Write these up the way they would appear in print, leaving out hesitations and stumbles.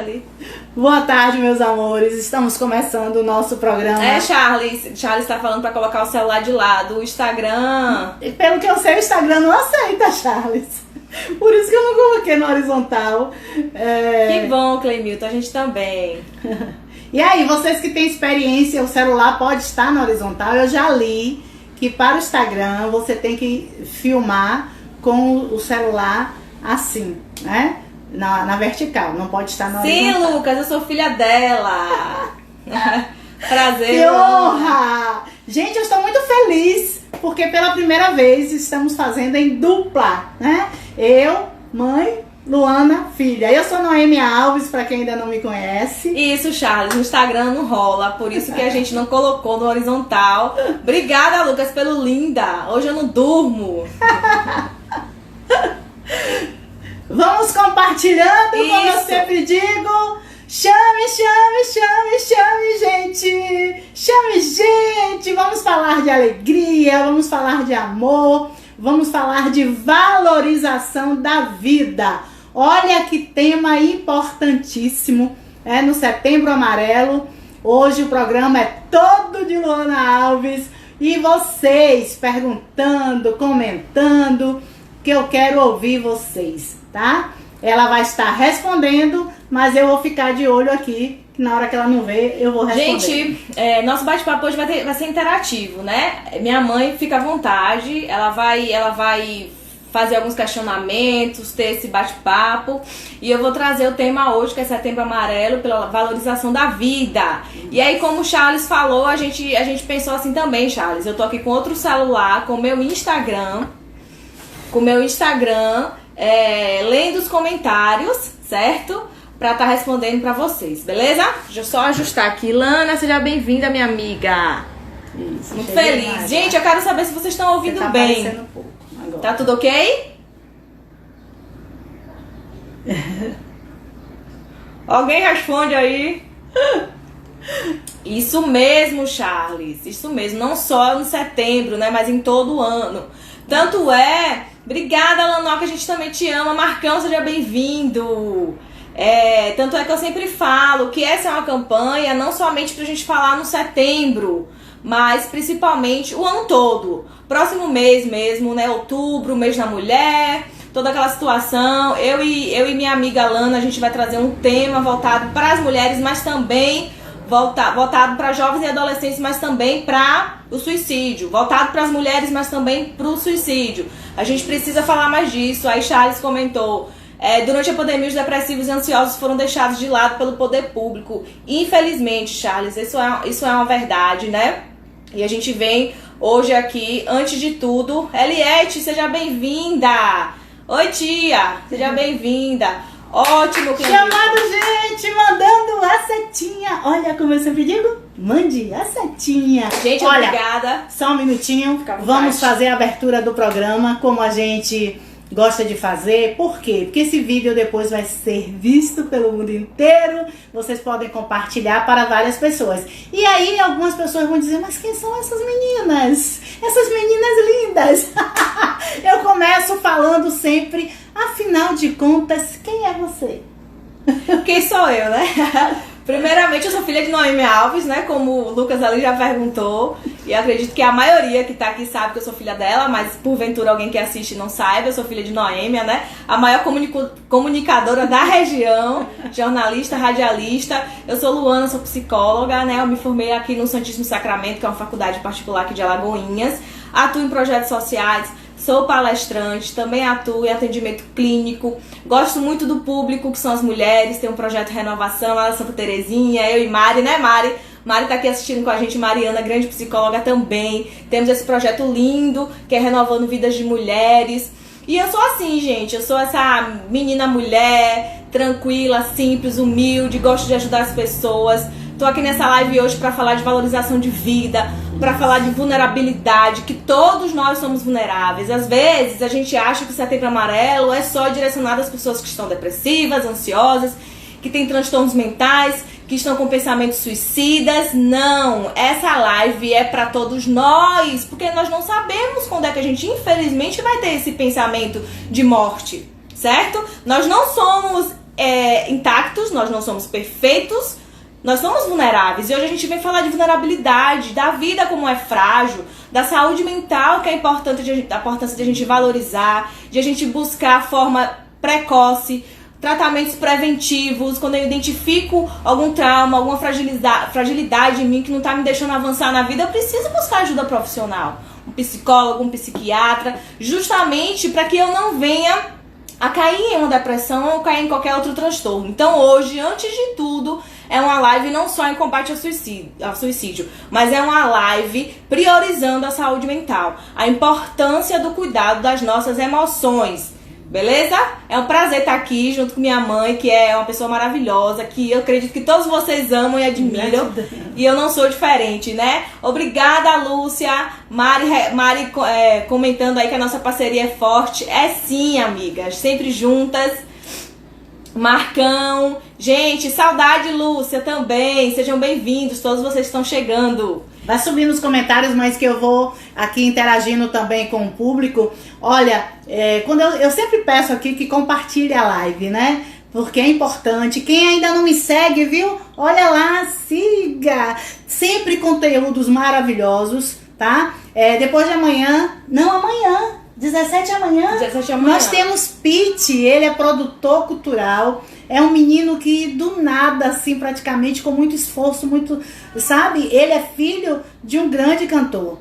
ali. Boa tarde, meus amores. Estamos começando o nosso programa. Charles tá falando pra colocar o celular de lado. O Instagram... Pelo que eu sei, o Instagram não aceita, Charles. Por isso que eu não coloquei no horizontal. Que bom, Cleimilton. A gente também. E aí, vocês que têm experiência, o celular pode estar no horizontal. Eu já li que para o Instagram você tem que filmar com o celular assim, né? Na vertical, não pode estar no horizontal. Sim, Lucas, eu sou filha dela. Prazer. Que honra! Gente, eu estou muito feliz, porque pela primeira vez estamos fazendo em dupla, né? Eu, mãe, Luana, filha. Eu sou Noêmia Alves, para quem ainda não me conhece. Isso, Charles, no Instagram não rola, por isso que a gente não colocou no horizontal. Obrigada, Lucas, pelo linda. Hoje eu não durmo. Vamos compartilhando, Isso. como eu sempre digo. Chame, chame, chame, chame, gente. Chame, gente. Vamos falar de alegria, vamos falar de amor, vamos falar de valorização da vida. Olha que tema importantíssimo, no Setembro Amarelo. Hoje o programa é todo de Luana Alves e vocês perguntando, comentando, que eu quero ouvir vocês, tá? Ela vai estar respondendo, mas eu vou ficar de olho aqui, que na hora que ela não vê, eu vou responder. Gente, nosso bate-papo hoje vai ser interativo, né? Minha mãe fica à vontade, ela vai fazer alguns questionamentos, ter esse bate-papo, e eu vou trazer o tema hoje, que é Setembro Amarelo, pela valorização da vida. E aí, como o Charles falou, a gente pensou assim também, Charles. Eu tô aqui com outro celular, com o meu Instagram, lendo os comentários, certo? Pra estar respondendo pra vocês, beleza? Deixa eu só ajustar aqui. Lana, seja bem-vinda, minha amiga. Isso, muito feliz. Mais, gente, eu quero saber se vocês estão ouvindo tá bem. Um pouco agora. Tá tudo ok? Alguém responde aí. Isso mesmo, Charles. Isso mesmo. Não só no setembro, né? Mas em todo o ano. Tanto é... Obrigada, Lanó, que a gente também te ama. Marcão, seja bem-vindo. Tanto é que eu sempre falo que essa é uma campanha não somente pra gente falar no setembro, mas principalmente o ano todo. Próximo mês mesmo, né? Outubro, mês da mulher, toda aquela situação. Eu e minha amiga Lana, a gente vai trazer um tema voltado para as mulheres, mas também voltado para jovens e adolescentes, mas também para o suicídio. Voltado para as mulheres, mas também para o suicídio. A gente precisa falar mais disso. Aí Charles comentou, durante a pandemia os depressivos e ansiosos foram deixados de lado pelo poder público. Infelizmente, Charles, isso é uma verdade, né? E a gente vem hoje aqui, antes de tudo, Eliette, seja bem-vinda! Oi, tia! Seja bem-vinda! Ótimo, que chamado, gente, mandando a setinha. Olha como eu sempre digo, mande a setinha. Gente, olha, obrigada. Só um minutinho, vamos fazer a abertura do programa como a gente gosta de fazer. Por quê? Porque esse vídeo depois vai ser visto pelo mundo inteiro. Vocês podem compartilhar para várias pessoas. E aí algumas pessoas vão dizer, mas quem são essas meninas? Essas meninas lindas. Eu começo falando sempre, afinal de contas, quem é você? Quem sou eu, né? Primeiramente, eu sou filha de Noêmia Alves, né? Como o Lucas ali já perguntou. E acredito que a maioria que tá aqui sabe que eu sou filha dela, mas porventura alguém que assiste não saiba, eu sou filha de Noêmia, né? A maior comunicadora da região, jornalista, radialista. Eu sou Luana, sou psicóloga, né? Eu me formei aqui no Santíssimo Sacramento, que é uma faculdade particular aqui de Alagoinhas. Atuo em projetos sociais. Sou palestrante, também atuo em atendimento clínico, gosto muito do público, que são as mulheres, tem um projeto de renovação lá na Santa Terezinha, eu e Mari, né Mari? Mari tá aqui assistindo com a gente, Mariana, grande psicóloga também. Temos esse projeto lindo, que é Renovando Vidas de Mulheres. E eu sou assim, gente, eu sou essa menina mulher, tranquila, simples, humilde, gosto de ajudar as pessoas. Tô aqui nessa live hoje para falar de valorização de vida, para falar de vulnerabilidade, que todos nós somos vulneráveis. Às vezes a gente acha que o Setembro Amarelo é só direcionado às pessoas que estão depressivas, ansiosas, que têm transtornos mentais, que estão com pensamentos suicidas. Não, essa live é para todos nós, porque nós não sabemos quando é que a gente, infelizmente, vai ter esse pensamento de morte, certo? Nós não somos intactos, nós não somos perfeitos, nós somos vulneráveis. E hoje a gente vem falar de vulnerabilidade, da vida como é frágil, da saúde mental, que é importante, da importância de a gente valorizar, de a gente buscar a forma precoce, tratamentos preventivos, quando eu identifico algum trauma, alguma fragilidade em mim que não está me deixando avançar na vida, eu preciso buscar ajuda profissional. Um psicólogo, um psiquiatra, justamente para que eu não venha a cair em uma depressão ou cair em qualquer outro transtorno. Então hoje, antes de tudo, é uma live não só em combate ao suicídio, mas é uma live priorizando a saúde mental, a importância do cuidado das nossas emoções. Beleza? É um prazer estar aqui junto com minha mãe, que é uma pessoa maravilhosa, que eu acredito que todos vocês amam e admiram. E eu não sou diferente, né? Obrigada, Lúcia. Mari comentando aí que a nossa parceria é forte. É sim, amigas. Sempre juntas. Marcão. Gente, saudade, Lúcia, também. Sejam bem-vindos, todos vocês estão chegando. Vai subir nos comentários, mas que eu vou aqui interagindo também com o público. Olha, quando eu sempre peço aqui que compartilhe a live, né? Porque é importante. Quem ainda não me segue, viu? Olha lá, siga! Sempre conteúdos maravilhosos, tá? Depois de amanhã, não amanhã, 17 amanhã, 17 amanhã. Nós temos Pete, ele é produtor cultural. É um menino que do nada, assim, praticamente, com muito esforço, muito, sabe? Ele é filho de um grande cantor,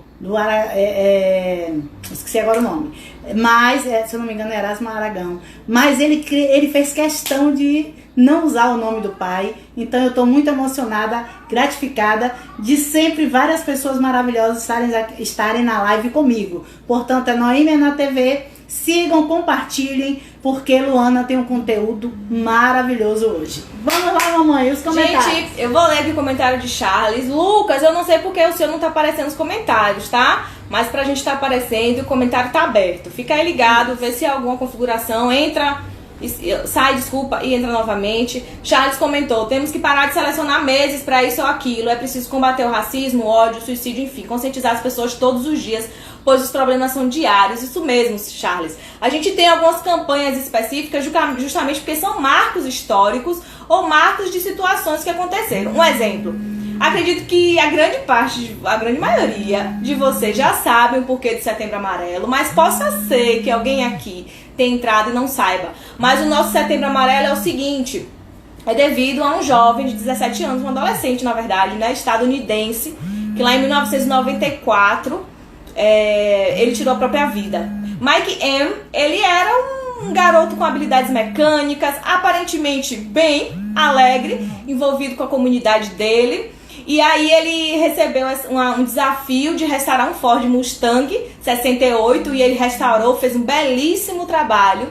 esqueci agora o nome, mas, se eu não me engano, é Erasmo Aragão. Mas ele fez questão de não usar o nome do pai, então eu estou muito emocionada, gratificada de sempre várias pessoas maravilhosas estarem na live comigo. Portanto, é Noêmia na TV. Sigam, compartilhem, porque Luana tem um conteúdo maravilhoso hoje. Vamos lá, mamãe, os comentários. Gente, eu vou ler aqui o comentário de Charles. Lucas, eu não sei porque o seu não tá aparecendo nos comentários, tá? Mas pra gente tá aparecendo, o comentário tá aberto. Fica aí ligado, vê se há alguma configuração. Sai, desculpa, e entra novamente. Charles comentou: temos que parar de selecionar meses pra isso ou aquilo. É preciso combater o racismo, o ódio, o suicídio, enfim, conscientizar as pessoas todos os dias, pois os problemas são diários. Isso mesmo, Charles. A gente tem algumas campanhas específicas justamente porque são marcos históricos ou marcos de situações que aconteceram. Um exemplo. Acredito que a grande maioria de vocês já sabem o porquê do Setembro Amarelo, mas possa ser que alguém aqui tenha entrado e não saiba. Mas o nosso Setembro Amarelo é o seguinte: é devido a um jovem de 17 anos, um adolescente, na verdade, né, estadunidense, que lá em 1994 ele tirou a própria vida. Mike M, ele era um garoto com habilidades mecânicas, aparentemente bem alegre, envolvido com a comunidade dele. E aí ele recebeu um desafio de restaurar um Ford Mustang 68 e ele restaurou, fez um belíssimo trabalho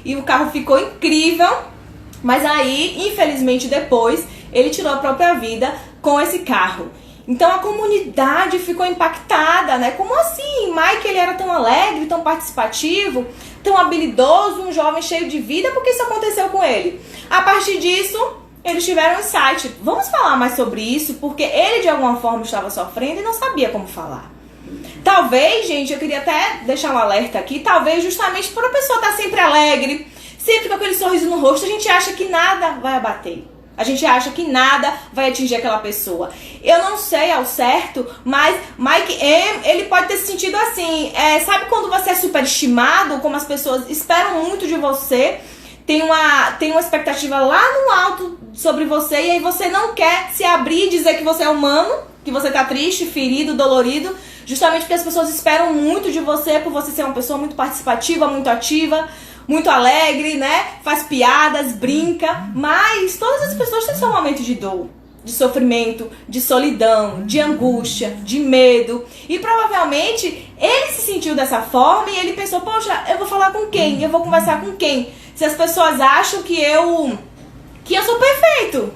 e o carro ficou incrível. Mas aí, infelizmente, depois ele tirou a própria vida com esse carro. Então a comunidade ficou impactada, né? Como assim? Mike, ele era tão alegre, tão participativo, tão habilidoso, um jovem cheio de vida, por que isso aconteceu com ele? A partir disso, eles tiveram um insight. Vamos falar mais sobre isso, porque ele de alguma forma estava sofrendo e não sabia como falar. Talvez, gente, eu queria até deixar um alerta aqui, talvez justamente por a pessoa estar sempre alegre, sempre com aquele sorriso no rosto, a gente acha que nada vai abater. A gente acha que nada vai atingir aquela pessoa. Eu não sei ao certo, mas Mike M, ele pode ter se sentido assim. Sabe quando você é superestimado, como as pessoas esperam muito de você, tem uma expectativa lá no alto sobre você, e aí você não quer se abrir e dizer que você é humano, que você tá triste, ferido, dolorido, justamente porque as pessoas esperam muito de você, por você ser uma pessoa muito participativa, muito ativa, muito alegre, né? Faz piadas, brinca, mas todas as pessoas têm seu momento de dor, de sofrimento, de solidão, de angústia, de medo. E provavelmente ele se sentiu dessa forma e ele pensou: poxa, eu vou falar com quem? Eu vou conversar com quem? Se as pessoas acham que eu sou perfeito,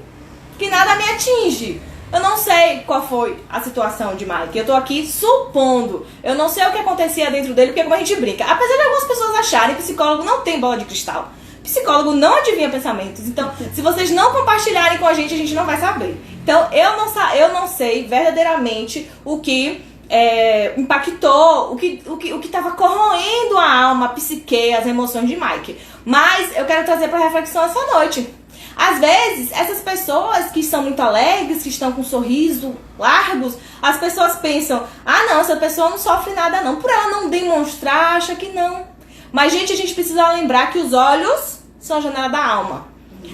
que nada me atinge. Eu não sei qual foi a situação de Mike. Eu tô aqui supondo. Eu não sei o que acontecia dentro dele, porque como a gente brinca. Apesar de algumas pessoas acharem que psicólogo não tem bola de cristal. Psicólogo não adivinha pensamentos. Então, se vocês não compartilharem com a gente não vai saber. Então, eu não sei verdadeiramente o que impactou, o que estava corroendo a alma, a psique, as emoções de Mike. Mas eu quero trazer para reflexão essa noite. Às vezes, essas pessoas que são muito alegres, que estão com sorriso largos, as pessoas pensam, ah não, essa pessoa não sofre nada não. Por ela não demonstrar, acha que não. Mas, gente, a gente precisa lembrar que os olhos são a janela da alma.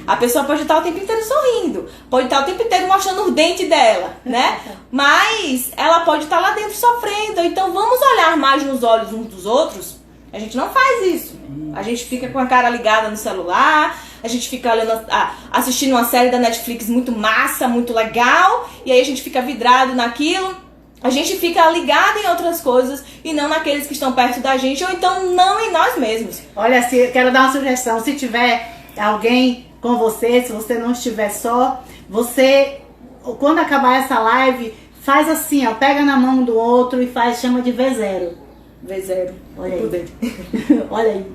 A pessoa pode estar o tempo inteiro sorrindo, pode estar o tempo inteiro mostrando os dentes dela, né? Mas ela pode estar lá dentro sofrendo. Então vamos olhar mais nos olhos uns dos outros. A gente não faz isso. A gente fica com a cara ligada no celular, a gente fica olhando, assistindo uma série da Netflix muito massa, muito legal, e aí a gente fica vidrado naquilo. A gente fica ligado em outras coisas e não naqueles que estão perto da gente, ou então não em nós mesmos. Olha, quero dar uma sugestão. Se tiver alguém com você, se você não estiver só, você, quando acabar essa live, faz assim, ó, pega na mão do outro e chama de V0. V0. Olha aí. Olha aí.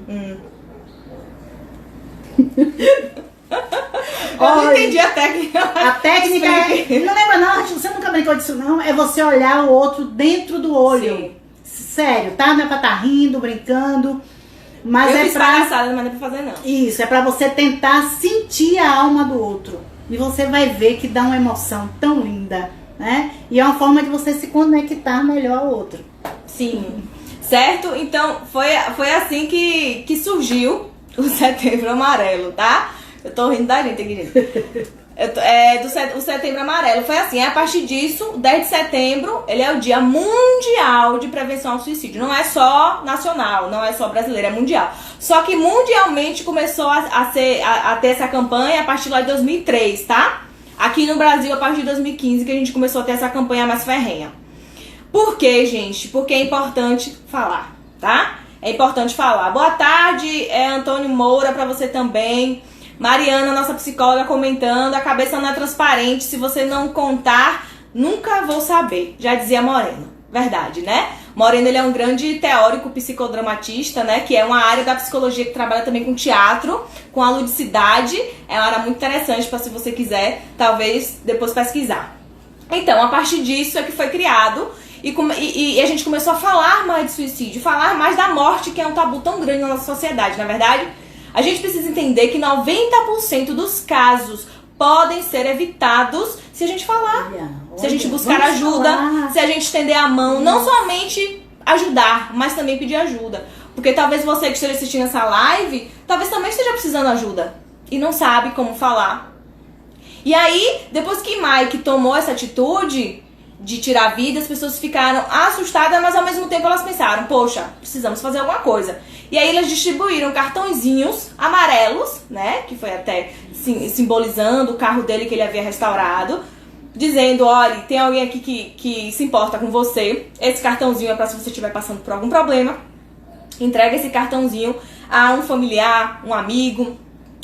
Eu não entendi a técnica. A técnica é... Não lembra não, você nunca brincou disso não? É você olhar o outro dentro do olho. Sim. Sério, tá? Não é pra estar rindo, brincando. Mas eu fiz palhaçada, mas não é pra fazer não. Isso, é pra você tentar sentir a alma do outro. E você vai ver que dá uma emoção tão linda, né? E é uma forma de você se conectar melhor ao outro. Sim. Certo? Então, foi assim que surgiu o Setembro Amarelo, tá? Eu tô rindo da gente aqui, gente. O Setembro Amarelo foi assim, a partir disso, o 10 de setembro, ele é o Dia Mundial de Prevenção ao Suicídio. Não é só nacional, não é só brasileiro, é mundial. Só que mundialmente começou a ter essa campanha a partir lá de 2003, tá? Aqui no Brasil, a partir de 2015, que a gente começou a ter essa campanha mais ferrenha. Por quê, gente? Porque é importante falar, tá? É importante falar. Boa tarde, Antônio Moura, pra você também. Mariana, nossa psicóloga, comentando, a cabeça não é transparente, se você não contar, nunca vou saber, já dizia Moreno. Verdade, né? Moreno, ele é um grande teórico psicodramatista, né? Que é uma área da psicologia que trabalha também com teatro, com a ludicidade. É uma área muito interessante para, se você quiser, talvez depois pesquisar. Então, a partir disso é que foi criado e a gente começou a falar mais de suicídio, falar mais da morte, que é um tabu tão grande na nossa sociedade, na verdade. A gente precisa entender que 90% dos casos podem ser evitados se a gente falar, se a gente buscar ajuda, se a gente estender a mão, não somente ajudar, mas também pedir ajuda. Porque talvez você que esteja assistindo essa live, talvez também esteja precisando ajuda e não sabe como falar. E aí, depois que Mike tomou essa atitude de tirar a vida, as pessoas ficaram assustadas, mas ao mesmo tempo elas pensaram, poxa, precisamos fazer alguma coisa. E aí eles distribuíram cartõezinhos amarelos, né, que foi até simbolizando o carro dele que ele havia restaurado, dizendo, olha, tem alguém aqui que se importa com você, esse cartãozinho é para se você estiver passando por algum problema, entrega esse cartãozinho a um familiar, um amigo,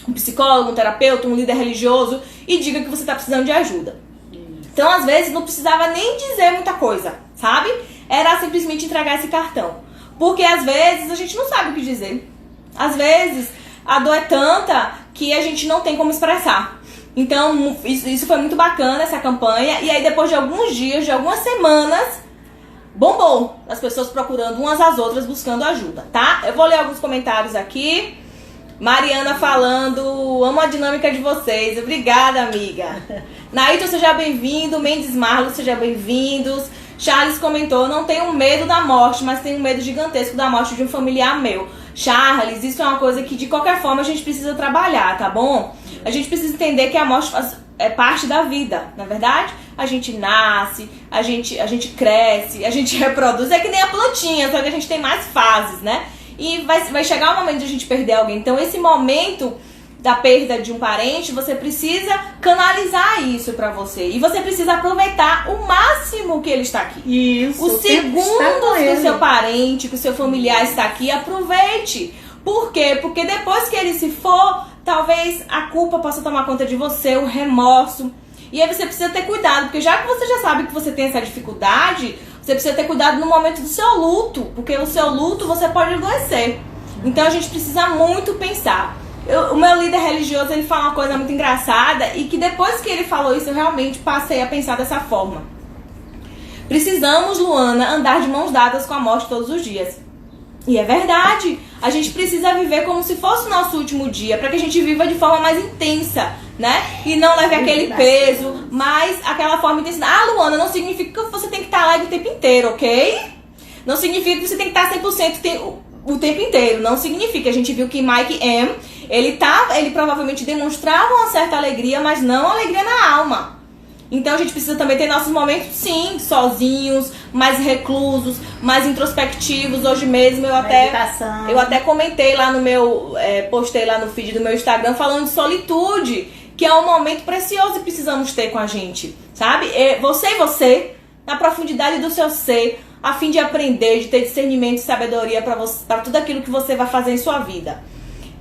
um psicólogo, um terapeuta, um líder religioso e diga que você está precisando de ajuda. Então, às vezes, não precisava nem dizer muita coisa, sabe? Era simplesmente entregar esse cartão. Porque, às vezes, a gente não sabe o que dizer. Às vezes, a dor é tanta que a gente não tem como expressar. Então, isso foi muito bacana, essa campanha. E aí, depois de alguns dias, de algumas semanas, bombou. As pessoas procurando umas às outras, buscando ajuda, tá? Eu vou ler alguns comentários aqui. Mariana falando, amo a dinâmica de vocês. Obrigada, amiga. Naito, seja bem-vindo. Mendes Marlos, seja bem-vindos. Charles comentou, não tenho medo da morte, mas tenho medo gigantesco da morte de um familiar meu. Charles, isso é uma coisa que de qualquer forma a gente precisa trabalhar, tá bom? A gente precisa entender que a morte é parte da vida, na verdade? A gente nasce, a gente cresce, a gente reproduz. É que nem a plantinha, só que a gente tem mais fases, né? E vai chegar o momento de a gente perder alguém. Então, esse momento da perda de um parente, você precisa canalizar isso pra você. E você precisa aproveitar o máximo que ele está aqui. Isso. Os segundos que o seu parente, que o seu familiar está aqui, aproveite. Por quê? Porque depois que ele se for, talvez a culpa possa tomar conta de você, o remorso. E aí você precisa ter cuidado, porque já que você já sabe que você tem essa dificuldade, você precisa ter cuidado no momento do seu luto, porque o seu luto você pode adoecer. Então a gente precisa muito pensar. O meu líder religioso, ele fala uma coisa muito engraçada e que depois que ele falou isso, eu realmente passei a pensar dessa forma. Precisamos, Luana, andar de mãos dadas com a morte todos os dias. E é verdade. A gente precisa viver como se fosse o nosso último dia, para que a gente viva de forma mais intensa, né? E não leve aquele peso, mas aquela forma intensa. Ah, Luana, não significa que você tem que estar alegre o tempo inteiro, ok? Não significa que você tem que estar 100% o tempo inteiro. Não significa. A gente viu que Mike M, ele provavelmente demonstrava uma certa alegria, mas não alegria na alma. Então a gente precisa também ter nossos momentos, sim, sozinhos, mais reclusos, mais introspectivos. Hoje mesmo eu até comentei lá no meu, postei lá no feed do meu Instagram falando de solitude, que é um momento precioso e precisamos ter com a gente, sabe? Você, na profundidade do seu ser, a fim de aprender, de ter discernimento e sabedoria para tudo aquilo que você vai fazer em sua vida.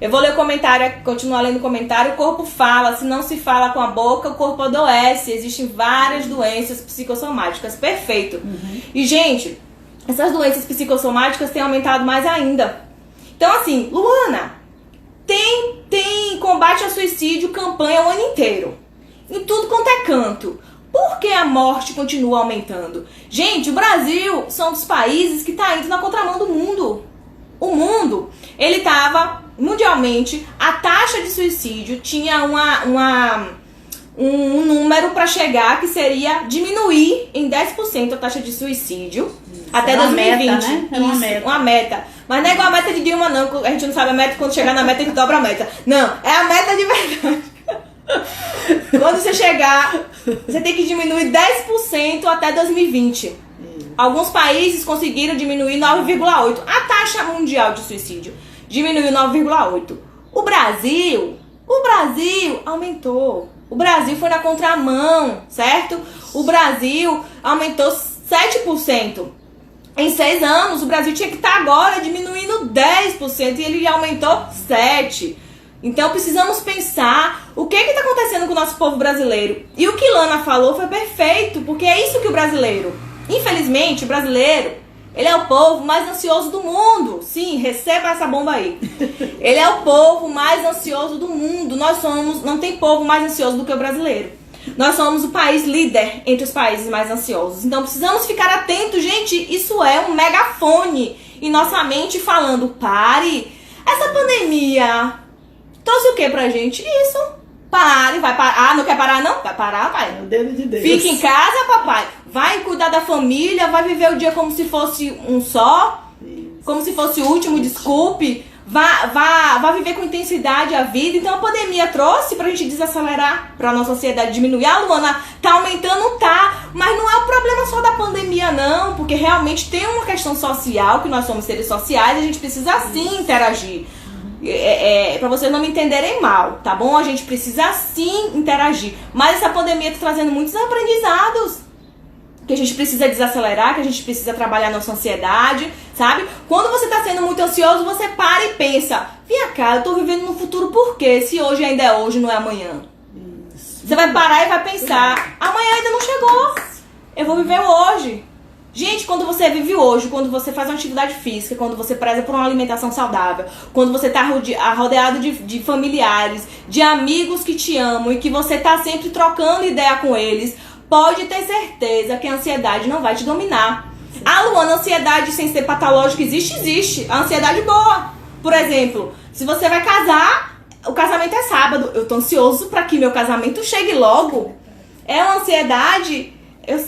Eu vou ler o comentário, continuar lendo o comentário. O corpo fala, se não se fala com a boca, o corpo adoece. Existem várias doenças psicossomáticas. Perfeito. Uhum. E, gente, essas doenças psicossomáticas têm aumentado mais ainda. Então, assim, Luana, tem combate ao suicídio, campanha o ano inteiro. Em tudo quanto é canto. Por que a morte continua aumentando? Gente, o Brasil são dos países que está indo na contramão do mundo. O mundo, ele estava, mundialmente, a taxa de suicídio tinha um número para chegar que seria diminuir em 10% a taxa de suicídio até 2020. Meta, né? É uma meta. Mas não é igual a meta de Dilma, não. A gente não sabe a meta, quando chegar na meta a gente dobra a meta. Não, é a meta de verdade. Quando você chegar, você tem que diminuir 10% até 2020. Alguns países conseguiram diminuir 9,8%. A taxa mundial de suicídio diminuiu 9,8%. O Brasil aumentou. O Brasil foi na contramão, certo? O Brasil aumentou 7%. Em 6 anos, o Brasil tinha que estar agora diminuindo 10% e ele aumentou 7%. Então precisamos pensar o que está acontecendo com o nosso povo brasileiro. E o que Lana falou foi perfeito, porque é isso que o brasileiro... Infelizmente, o brasileiro, ele é o povo mais ansioso do mundo. Sim, receba essa bomba aí. Ele é o povo mais ansioso do mundo. Não tem povo mais ansioso do que o brasileiro. Nós somos o país líder entre os países mais ansiosos. Então precisamos ficar atentos, gente. Isso é um megafone em nossa mente falando, pare. Essa pandemia trouxe o que pra gente? Isso. Pare, vai parar. Ah, não quer parar não? Vai parar, pai. É o dedo de Deus. Fica em casa, papai. Vai cuidar da família, vai viver o dia como se fosse um só. Isso. Como se fosse o último, desculpe. Vá viver com intensidade a vida. Então a pandemia trouxe pra gente desacelerar, pra nossa ansiedade diminuir. A Luana, tá aumentando? Tá. Mas não é o problema só da pandemia, não. Porque realmente tem uma questão social, que nós somos seres sociais e a gente precisa sim interagir. Pra vocês não me entenderem mal, tá bom? A gente precisa sim interagir. Mas essa pandemia tá trazendo muitos aprendizados. Que a gente precisa desacelerar, que a gente precisa trabalhar nossa ansiedade, sabe? Quando você tá sendo muito ansioso, você para e pensa: vem cá, eu tô vivendo no futuro por quê? Se hoje ainda é hoje, não é amanhã. Isso. Você vai parar e vai pensar: amanhã ainda não chegou. Eu vou viver hoje. Gente, quando você vive hoje, quando você faz uma atividade física, quando você preza por uma alimentação saudável, quando você tá rodeado de familiares, de amigos que te amam e que você tá sempre trocando ideia com eles, pode ter certeza que a ansiedade não vai te dominar. Ah, Luana, a ansiedade sem ser patológica existe. A ansiedade boa. Por exemplo, se você vai casar, o casamento é sábado. Eu tô ansioso pra que meu casamento chegue logo. É uma ansiedade...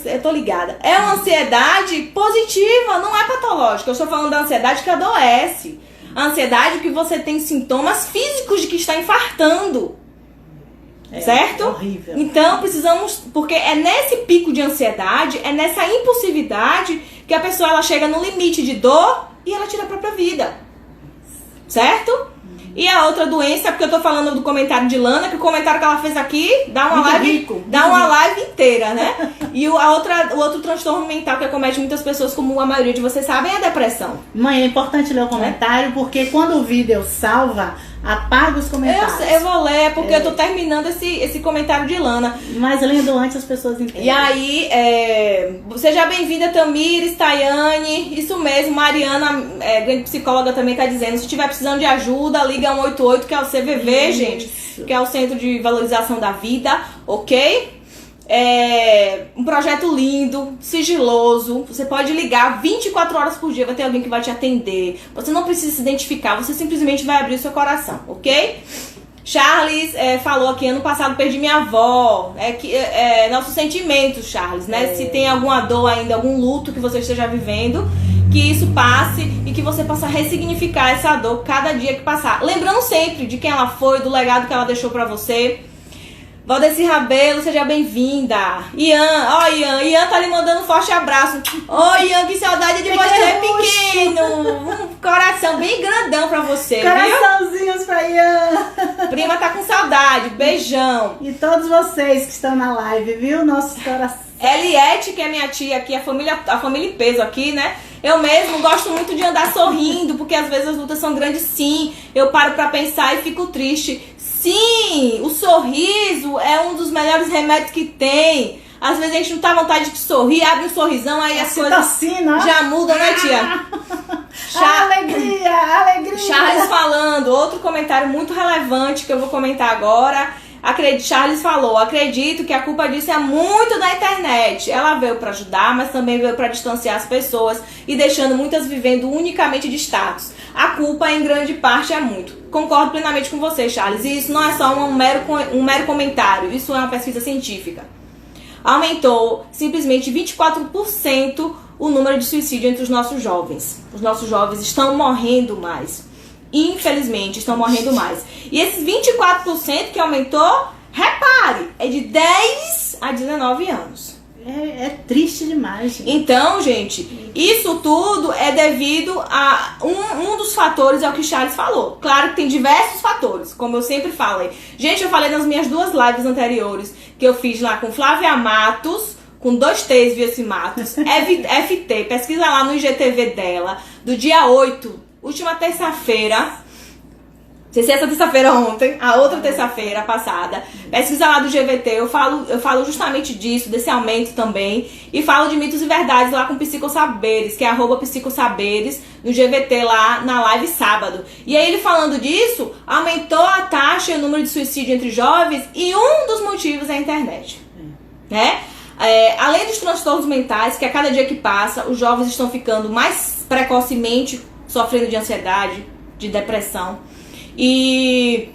Eu tô ligada. É uma ansiedade positiva, não é patológica. Eu estou falando da ansiedade que adoece. A ansiedade que você tem sintomas físicos de que está infartando. Certo? É horrível. Então precisamos... Porque é nesse pico de ansiedade, é nessa impulsividade que a pessoa ela chega no limite de dor e ela tira a própria vida. Certo? E a outra doença, porque eu tô falando do comentário de Lana, que o comentário que ela fez aqui dá uma live inteira, né? E o outro transtorno mental que acomete muitas pessoas, como a maioria de vocês sabem, é a depressão. Mãe, é importante ler o comentário, porque quando o vídeo salva, apaga os comentários. Eu vou ler, porque eu tô terminando esse comentário de Lana. Mas lendo antes as pessoas entendem. E aí, seja bem-vinda, Tamires, Tayane, isso mesmo, Mariana, grande psicóloga, também tá dizendo, se tiver precisando de ajuda, liga 188, que é o CVV, gente, que é o Centro de Valorização da Vida, ok? Um projeto lindo, sigiloso. Você pode ligar 24 horas por dia, vai ter alguém que vai te atender. Você não precisa se identificar, você simplesmente vai abrir o seu coração, ok? Charles falou aqui, ano passado perdi minha avó. Nossos sentimentos, Charles, né? Se tem alguma dor ainda, algum luto que você esteja vivendo, que isso passe e que você possa ressignificar essa dor cada dia que passar. Lembrando sempre de quem ela foi, do legado que ela deixou pra você. Valdeci Rabelo, seja bem-vinda. Ian tá lhe mandando um forte abraço. Ian, que saudade de você, pequeno. Um coração bem grandão pra você, Coraçãozinhos pra Ian. Prima tá com saudade, beijão. E todos vocês que estão na live, viu? Nossos corações. Eliette, que é minha tia aqui, a família em peso aqui, né? Eu mesmo gosto muito de andar sorrindo, porque às vezes as lutas são grandes, sim. Eu paro pra pensar e fico triste. Sim, o sorriso é um dos melhores remédios que tem. Às vezes a gente não tá à vontade de sorrir, abre um sorrisão, aí as coisas já mudam, né, tia? Alegria! Charles falando, outro comentário muito relevante que eu vou comentar agora. Charles falou, acredito que a culpa disso é muito da internet. Ela veio para ajudar, mas também veio para distanciar as pessoas e deixando muitas vivendo unicamente de status. A culpa, em grande parte, é muito. Concordo plenamente com você, Charles. E isso não é só um mero comentário, isso é uma pesquisa científica. Aumentou simplesmente 24% o número de suicídio entre os nossos jovens. Os nossos jovens estão morrendo mais. Infelizmente, estão morrendo mais. E esses 24% que aumentou, repare, é de 10 a 19 anos. É triste demais, gente. Então, gente, isso tudo é devido a um dos fatores, é o que Charles falou. Claro que tem diversos fatores, como eu sempre falei. Gente, eu falei nas minhas 2 lives anteriores, que eu fiz lá com Flávia Matos, com 2 T's, Vice Matos, FT, pesquisa lá no IGTV dela, do dia 8, última terça-feira. Não sei se essa terça-feira ontem, a outra terça-feira passada. Pesquisa lá do GVT, eu falo justamente disso, desse aumento também. E falo de mitos e verdades lá com Psicosaberes, que é @Psicosaberes, no GVT lá na live sábado. E aí ele falando disso, aumentou a taxa e o número de suicídio entre jovens e um dos motivos é a internet. Né? Além dos transtornos mentais, que a cada dia que passa, os jovens estão ficando mais precocemente sofrendo de ansiedade, de depressão. E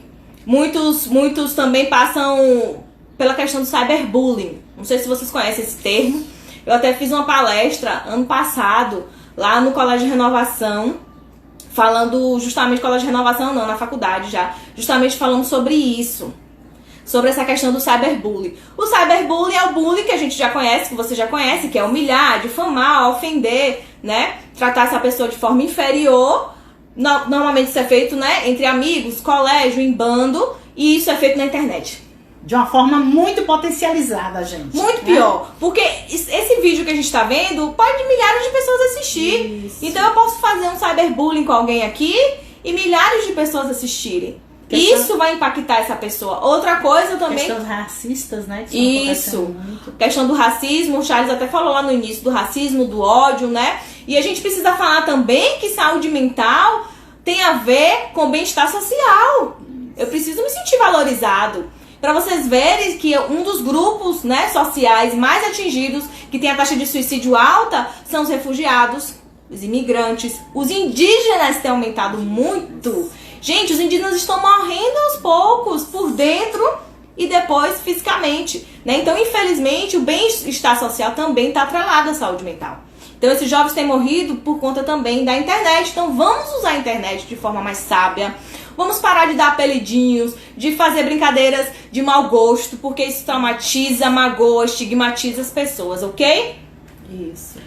muitos também passam pela questão do cyberbullying. Não sei se vocês conhecem esse termo. Eu até fiz uma palestra ano passado lá no Colégio de Renovação, falando justamente, Colégio de Renovação não, na faculdade já, justamente falando sobre isso, sobre essa questão do cyberbullying. O cyberbullying é o bullying que a gente já conhece, que você já conhece, que é humilhar, difamar, ofender, né? Tratar essa pessoa de forma inferior. Normalmente isso é feito, né, entre amigos, colégio, em bando, e isso é feito na internet. De uma forma muito potencializada, gente. Muito pior, porque esse vídeo que a gente tá vendo pode milhares de pessoas assistir. Isso. Então eu posso fazer um cyberbullying com alguém aqui e milhares de pessoas assistirem. Isso vai impactar essa pessoa. Outra coisa também... Questões racistas, né? Isso. Questão do racismo. O Charles até falou lá no início do racismo, do ódio, né? E a gente precisa falar também que saúde mental tem a ver com bem-estar social. Eu preciso me sentir valorizado. Para vocês verem que um dos grupos, né, sociais mais atingidos, que tem a taxa de suicídio alta, são os refugiados, os imigrantes, os indígenas têm aumentado muito. Gente, os indígenas estão morrendo aos poucos, por dentro e depois fisicamente, né? Então, infelizmente, o bem-estar social também está atrelado à saúde mental. Então, esses jovens têm morrido por conta também da internet. Então, vamos usar a internet de forma mais sábia. Vamos parar de dar apelidinhos, de fazer brincadeiras de mau gosto, porque isso traumatiza, magoa, estigmatiza as pessoas, ok? Isso.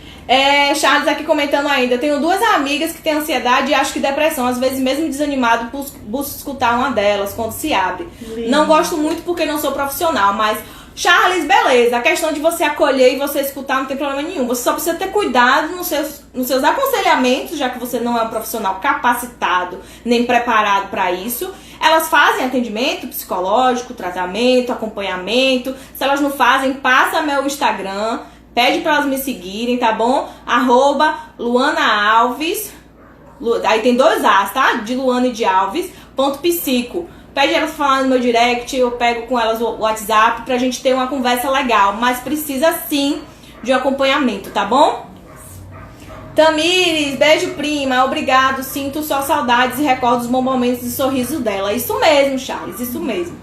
Charles aqui comentando ainda, tenho 2 amigas que têm ansiedade e acho que depressão, às vezes mesmo desanimado, busco escutar uma delas quando se abre. Lindo. Não gosto muito porque não sou profissional, mas Charles, beleza, a questão de você acolher e você escutar não tem problema nenhum, você só precisa ter cuidado nos seus aconselhamentos, já que você não é um profissional capacitado nem preparado para isso. Elas fazem atendimento psicológico, tratamento, acompanhamento. Se elas não fazem, passa meu Instagram, pede para elas me seguirem, tá bom? @Luana Alves, aí tem 2 As, tá? De Luana e de Alves, _psico. pede elas pra falar no meu direct, eu pego com elas o WhatsApp pra gente ter uma conversa legal. Mas precisa sim de acompanhamento, tá bom? Tamires, beijo prima, obrigado, sinto só saudades e recordo os bons momentos de sorriso dela. Isso mesmo, Charles, isso mesmo.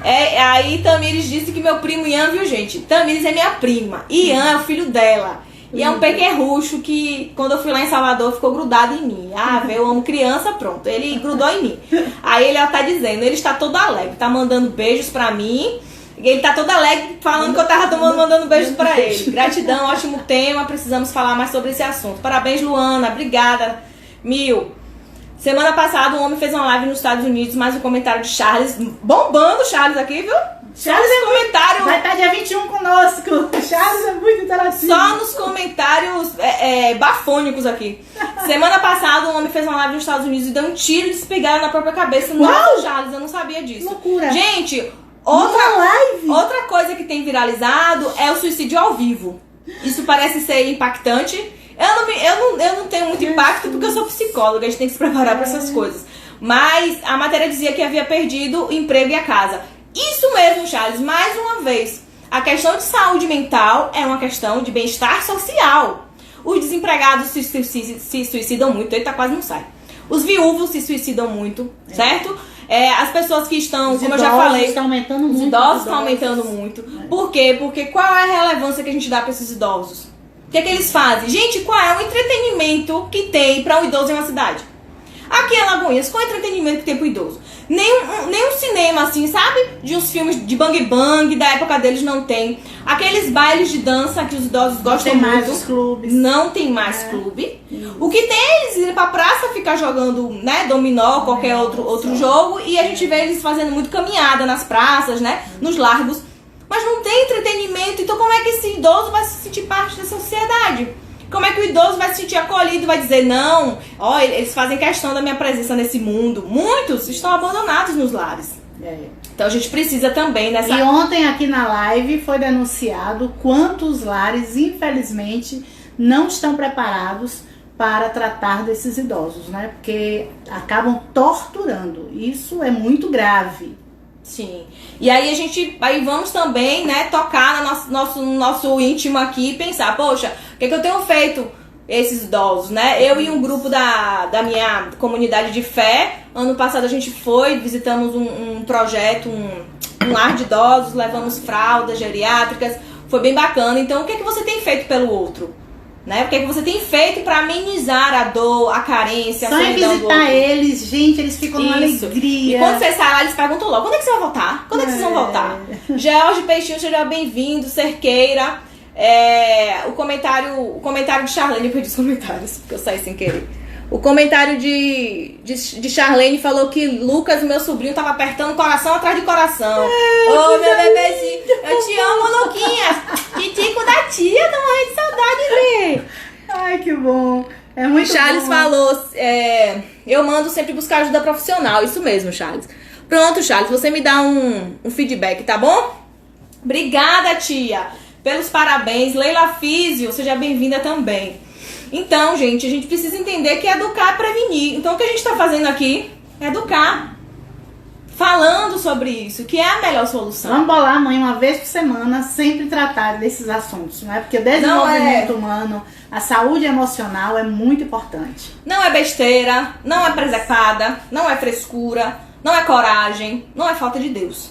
Aí Tamires disse que meu primo Ian, viu gente? Tamires é minha prima, Ian é o filho dela. E é um pequerrucho que, quando eu fui lá em Salvador, ficou grudado em mim. Ah, eu amo criança, pronto. Ele grudou em mim. Aí ele tá dizendo, ele está todo alegre, tá mandando beijos pra mim. Ele tá todo alegre falando que eu tava mandando beijos pra ele. Gratidão, ótimo tema, precisamos falar mais sobre esse assunto. Parabéns, Luana, obrigada. Semana passada, um homem fez uma live nos Estados Unidos, mais um comentário de Charles, bombando o Charles aqui, viu? Charles é comentário. Vai estar dia 21 conosco. Charles é muito interativo. Só nos comentários bafônicos aqui. Semana passada, um homem fez uma live nos Estados Unidos e deu um tiro de espingarda na própria cabeça. Nossa, Charles, eu não sabia disso. Loucura. Gente, outra coisa que tem viralizado é o suicídio ao vivo. Isso parece ser impactante. Eu não tenho muito impacto porque eu sou psicóloga, a gente tem que se preparar para essas coisas. Mas a matéria dizia que havia perdido o emprego e a casa. Isso mesmo, Charles, mais uma vez. A questão de saúde mental é uma questão de bem-estar social. Os desempregados se suicidam muito, eita, quase não sai. Os viúvos se suicidam muito, certo? As pessoas que estão, como eu já falei, estão aumentando muito, os idosos estão aumentando muito. Por quê? Porque qual é a relevância que a gente dá para esses idosos? O que eles fazem? Gente, qual é o entretenimento que tem para um idoso em uma cidade? Aqui em Alagoinhas, qual é o entretenimento que tem pro idoso? Nenhum cinema, assim, sabe? De uns filmes de bang bang, da época deles não tem. Aqueles bailes de dança que os idosos gostam muito. Não tem mais os clubes. Não tem mais clube. O que tem é eles irem pra praça ficar jogando, né, dominó, qualquer outro jogo. E a gente vê eles fazendo muito caminhada nas praças, né, nos largos. Mas não tem entretenimento. Então como é que esse idoso vai se sentir parte da sociedade? Como é que o idoso vai se sentir acolhido, vai dizer, não, eles fazem questão da minha presença nesse mundo. Muitos estão abandonados nos lares. Então a gente precisa também nessa... E ontem aqui na live foi denunciado quantos lares, infelizmente, não estão preparados para tratar desses idosos, né? Porque acabam torturando. Isso é muito grave. Sim. E aí vamos também, né, tocar no nosso íntimo aqui e pensar, poxa, o que eu tenho feito esses idosos, né? Eu e um grupo da minha comunidade de fé, ano passado a gente visitamos um projeto, um lar de idosos, levamos fraldas geriátricas, foi bem bacana. Então, o que você tem feito pelo outro? Né? O que você tem feito para amenizar a dor, a carência, a solidão do outro? Só visitar eles, gente, eles ficam numa alegria. E quando você sai lá, eles perguntam logo, quando é que você vai voltar? Quando é que vocês vão voltar? Jorge Peixinho, seja bem-vindo, Cerqueira. O comentário de Charlene, eu perdi os comentários, porque eu saí sem querer. O comentário de Charlene falou que Lucas, meu sobrinho, tava apertando coração atrás de coração. Ô, meu bebezinho, eu te amo, Luquinha. Titico da tia, tô morrendo de saudade dele. Ai, que bom. É muito Charles bom. falou, eu mando sempre buscar ajuda profissional. Isso mesmo, Charles. Pronto, Charles, você me dá um feedback, tá bom? Obrigada, tia, pelos parabéns. Leila Físio, seja bem-vinda também. Então, gente, a gente precisa entender que educar é prevenir. Então, o que a gente está fazendo aqui é educar. Falando sobre isso, que é a melhor solução. Vamos bolar, mãe, uma vez por semana, sempre tratar desses assuntos, não é? Porque o desenvolvimento humano, a saúde emocional é muito importante. Não é besteira, não é presepada, não é frescura, não é coragem, não é falta de Deus.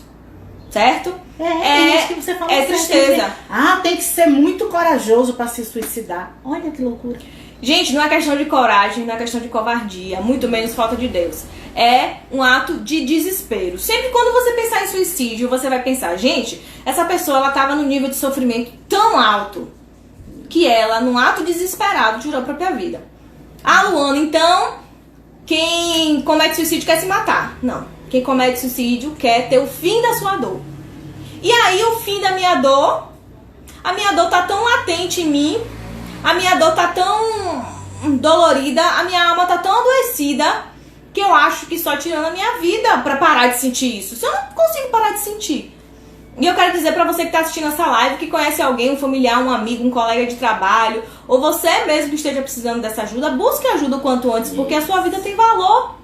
Certo? Isso que você falou. É tristeza. Tem que ser muito corajoso para se suicidar. Olha que loucura. Gente, não é questão de coragem, não é questão de covardia, muito menos falta de Deus. É um ato de desespero. Sempre quando você pensar em suicídio, você vai pensar, gente, essa pessoa ela estava num nível de sofrimento tão alto que ela, num ato desesperado, tirou a própria vida. Luana, então, quem comete suicídio quer se matar. Não. Quem comete suicídio quer ter o fim da sua dor. E aí o fim da minha dor, a minha dor tá tão latente em mim, a minha dor tá tão dolorida, a minha alma tá tão adoecida, que eu acho que só tirando a minha vida pra parar de sentir isso. Se eu não consigo parar de sentir. E eu quero dizer pra você que tá assistindo essa live, que conhece alguém, um familiar, um amigo, um colega de trabalho, ou você mesmo que esteja precisando dessa ajuda, busque ajuda o quanto antes, porque a sua vida tem valor.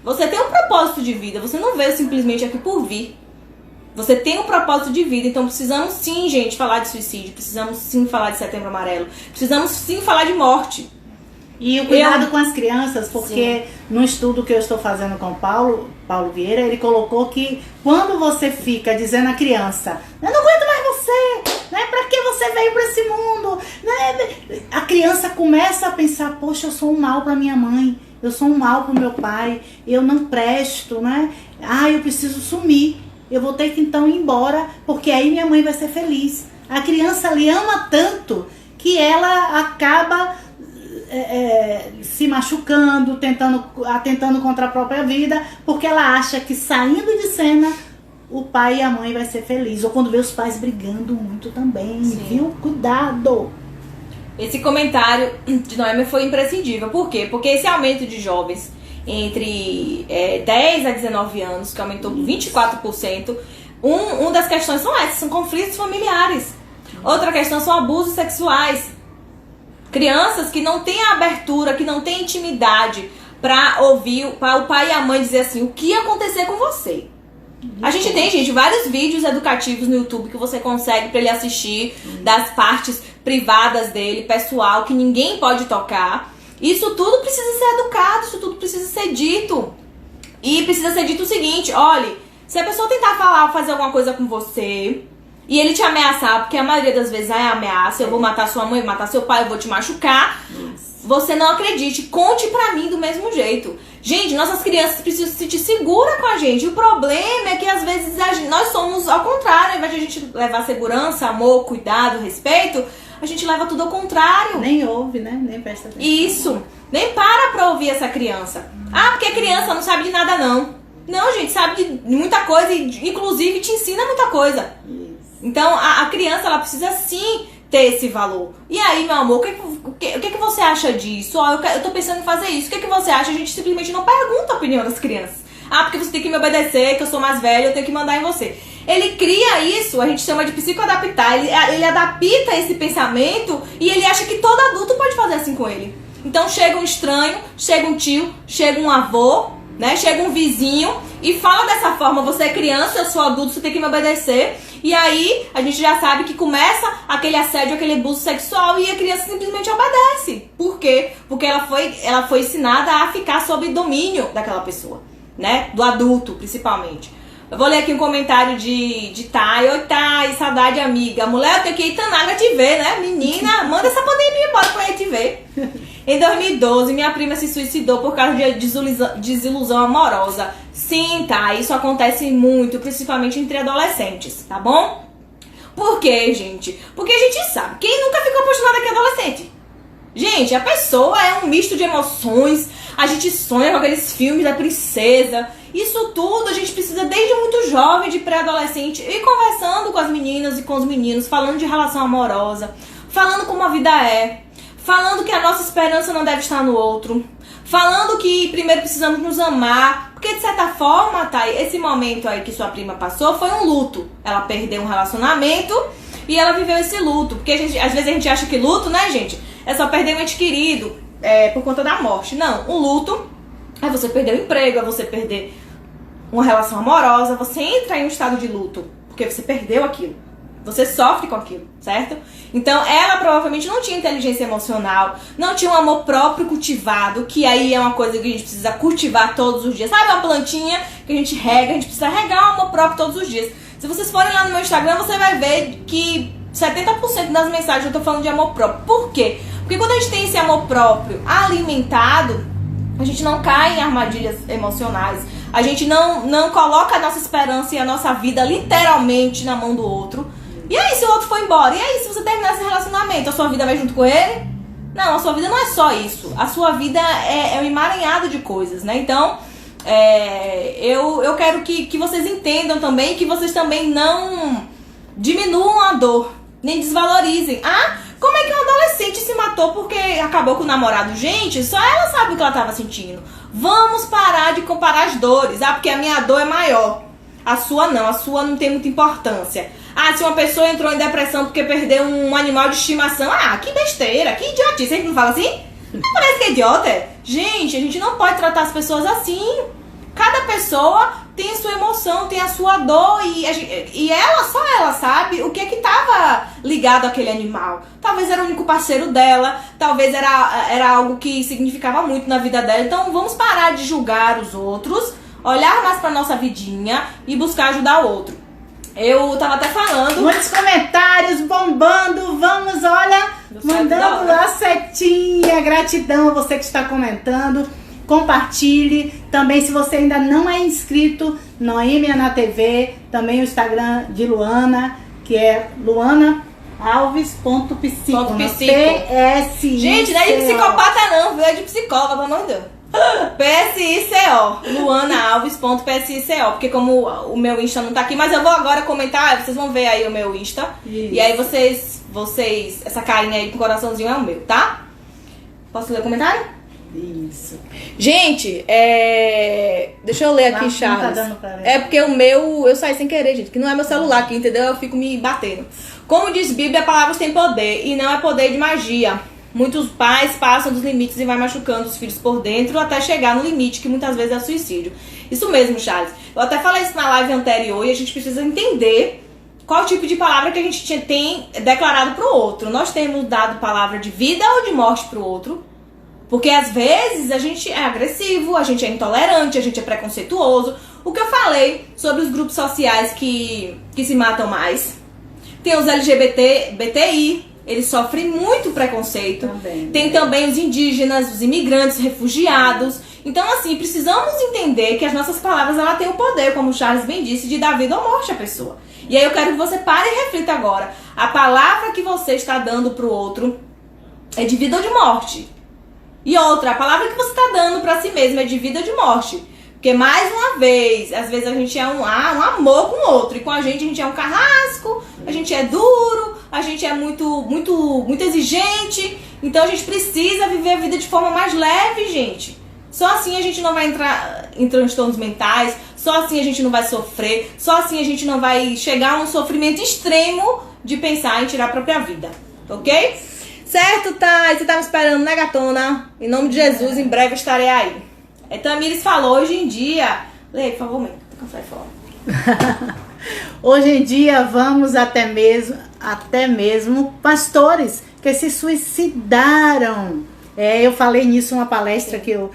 Você tem um propósito de vida, você não veio simplesmente aqui por vir. Você tem um propósito de vida, então precisamos sim, gente, falar de suicídio, precisamos sim falar de Setembro Amarelo, precisamos sim falar de morte. E o cuidado com as crianças, porque no estudo que eu estou fazendo com o Paulo Vieira, ele colocou que quando você fica dizendo à criança, eu não aguento mais você, né? Pra que você veio pra esse mundo? Né? A criança começa a pensar, poxa, eu sou um mal pra minha mãe, eu sou um mal pro meu pai, eu não presto, né? Eu preciso sumir, eu vou ter que então ir embora, porque aí minha mãe vai ser feliz. A criança lhe ama tanto que ela acaba se machucando, atentando contra a própria vida, porque ela acha que saindo de cena o pai e a mãe vai ser feliz. Ou quando vê os pais brigando muito também, viu? Cuidado! Esse comentário de Noêmia foi imprescindível. Por quê? Porque esse aumento de jovens entre 10 a 19 anos, que aumentou 24%, uma das questões são conflitos familiares. Outra questão são abusos sexuais. Crianças que não têm abertura, que não têm intimidade pra ouvir, para o pai e a mãe dizer assim, o que ia acontecer com você. A gente tem, gente, vários vídeos educativos no YouTube que você consegue pra ele assistir, das partes privadas dele, pessoal, que ninguém pode tocar. Isso tudo precisa ser educado, isso tudo precisa ser dito. E precisa ser dito o seguinte, olhe, se a pessoa tentar falar, fazer alguma coisa com você, e ele te ameaçar, porque a maioria das vezes é ameaça, eu vou matar sua mãe, matar seu pai, eu vou te machucar, você não acredite, conte pra mim do mesmo jeito. Gente, nossas crianças precisam se sentir segura com a gente. O problema é que às vezes nós somos ao contrário, ao invés de a gente levar segurança, amor, cuidado, respeito, a gente leva tudo ao contrário. Nem ouve, né? Nem presta atenção. Isso. Nem para pra ouvir essa criança. Porque a criança não sabe de nada, não. Não, gente, sabe de muita coisa, inclusive te ensina muita coisa. Então, a criança, ela precisa sim ter esse valor. E aí, meu amor, o que você acha disso? Eu tô pensando em fazer isso. O que você acha? A gente simplesmente não pergunta a opinião das crianças. Porque você tem que me obedecer, que eu sou mais velha, eu tenho que mandar em você. Ele cria isso, a gente chama de psicoadaptar. Ele adapta esse pensamento e ele acha que todo adulto pode fazer assim com ele. Então, chega um estranho, chega um tio, chega um avô, né? Chega um vizinho e fala dessa forma, você é criança, eu sou adulto, você tem que me obedecer. E aí, a gente já sabe que começa aquele assédio, aquele abuso sexual e a criança simplesmente obedece. Por quê? Porque ela foi ensinada a ficar sob domínio daquela pessoa, né? Do adulto, principalmente. Eu vou ler aqui um comentário de Thay. Oi, Thay, saudade, amiga. Mulher, eu tenho que ir em Tanaga te ver, né? Menina, manda essa pandemia embora pra eu te ver. Em 2012, minha prima se suicidou por causa de desilusão amorosa. Sim, tá, isso acontece muito, principalmente entre adolescentes, tá bom? Por quê, gente? Porque a gente sabe, quem nunca ficou apaixonado aqui é adolescente? Gente, a pessoa é um misto de emoções, a gente sonha com aqueles filmes da princesa. Isso tudo a gente precisa desde muito jovem, de pré-adolescente, ir conversando com as meninas e com os meninos, falando de relação amorosa, falando como a vida é, falando que a nossa esperança não deve estar no outro, falando que primeiro precisamos nos amar, porque de certa forma, tá, esse momento aí que sua prima passou foi um luto. Ela perdeu um relacionamento e ela viveu esse luto, porque às vezes a gente acha que luto, né, gente, é só perder um ente querido por conta da morte. Não, o luto é você perder o emprego, é você perder uma relação amorosa, você entra em um estado de luto, porque você perdeu aquilo. Você sofre com aquilo, certo? Então, ela provavelmente não tinha inteligência emocional, não tinha um amor próprio cultivado, que aí é uma coisa que a gente precisa cultivar todos os dias. Sabe uma plantinha que a gente rega, a gente precisa regar o amor próprio todos os dias. Se vocês forem lá no meu Instagram, você vai ver que 70% das mensagens eu tô falando de amor próprio. Por quê? Porque quando a gente tem esse amor próprio alimentado, a gente não cai em armadilhas emocionais. A gente não coloca a nossa esperança e a nossa vida literalmente na mão do outro. E aí, se o outro for embora? E aí, se você terminar esse relacionamento, a sua vida vai junto com ele? Não, a sua vida não é só isso. A sua vida é um emaranhado de coisas, né? Então, eu quero que vocês entendam também, que vocês também não diminuam a dor, nem desvalorizem. Como é que um adolescente se matou porque acabou com o namorado? Gente, só ela sabe o que ela estava sentindo. Vamos parar de comparar as dores. Porque a minha dor é maior. A sua não tem muita importância. Se uma pessoa entrou em depressão porque perdeu um animal de estimação, que besteira, que idiotice. A gente não fala assim? Não parece que é idiota? Gente, a gente não pode tratar as pessoas assim. Cada pessoa tem a sua emoção, tem a sua dor e só ela sabe o que estava ligado àquele animal. Talvez era o único parceiro dela, talvez era algo que significava muito na vida dela. Então vamos parar de julgar os outros, olhar mais pra nossa vidinha e buscar ajudar o outro. Eu tava até falando... Muitos comentários bombando, vamos, olha, mandando a setinha, gratidão a você que está comentando. Compartilhe, também se você ainda não é inscrito, Noêmia na TV, também o Instagram de Luana, que é luanaalves.psico. PSICO. Gente, não é de psicopata não, é de psicóloga, pelo amor de Deus. PSICO, luanaalves.psico, porque como o meu Insta não tá aqui, mas eu vou agora comentar, vocês vão ver aí o meu Insta. Isso. E aí vocês, essa carinha aí com coraçãozinho é o meu, tá? Posso ler o comentário? Isso. Gente, deixa eu ler aqui, Charles. Não tá dando pra ler. É porque o meu, eu saí sem querer, gente, que não é meu celular aqui, entendeu? Eu fico me batendo. Como diz Bíblia, palavras têm poder e não é poder de magia. Muitos pais passam dos limites e vai machucando os filhos por dentro até chegar no limite, que muitas vezes é o suicídio. Isso mesmo, Charles. Eu até falei isso na live anterior e a gente precisa entender qual tipo de palavra que a gente tem declarado pro outro. Nós temos dado palavra de vida ou de morte pro outro? Porque às vezes a gente é agressivo, a gente é intolerante, a gente é preconceituoso. O que eu falei sobre os grupos sociais que se matam mais. Tem os LGBTI, eles sofrem muito preconceito. Também. Tem também os indígenas, os imigrantes, os refugiados. Então assim, precisamos entender que as nossas palavras ela têm o poder, como o Charles bem disse, de dar vida ou morte à pessoa. E aí eu quero que você pare e reflita agora. A palavra que você está dando pro outro é de vida ou de morte? E outra, a palavra que você está dando para si mesmo é de vida ou de morte. Porque, mais uma vez, às vezes a gente é um amor com o outro. E com a gente é um carrasco, a gente é duro, a gente é muito exigente. Então a gente precisa viver a vida de forma mais leve, gente. Só assim a gente não vai entrar em transtornos mentais, só assim a gente não vai sofrer, só assim a gente não vai chegar a um sofrimento extremo de pensar em tirar a própria vida. Ok? Certo, Thay? Você tá me esperando, né, gatona? Em nome de Jesus, em breve estarei aí. Tamires falou, hoje em dia... Lê, por favor, mãe. Tô cansada de falar. Hoje em dia, vamos até mesmo pastores que se suicidaram. Eu falei nisso numa palestra que eu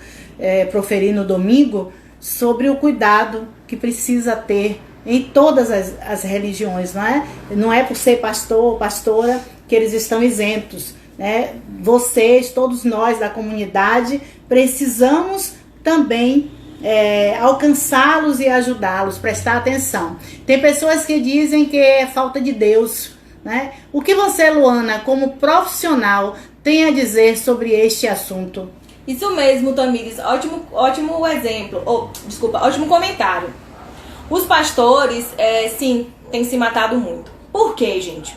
proferi no domingo, sobre o cuidado que precisa ter em todas as religiões, não é? Não é por ser pastor ou pastora que eles estão isentos. Né? Vocês, todos nós da comunidade, precisamos também alcançá-los e ajudá-los, prestar atenção. Tem pessoas que dizem que é falta de Deus, né? O que você, Luana, como profissional, tem a dizer sobre este assunto? Isso mesmo, Tamires, ótimo exemplo, ótimo comentário. Os pastores, sim, têm se matado muito. Por quê, gente?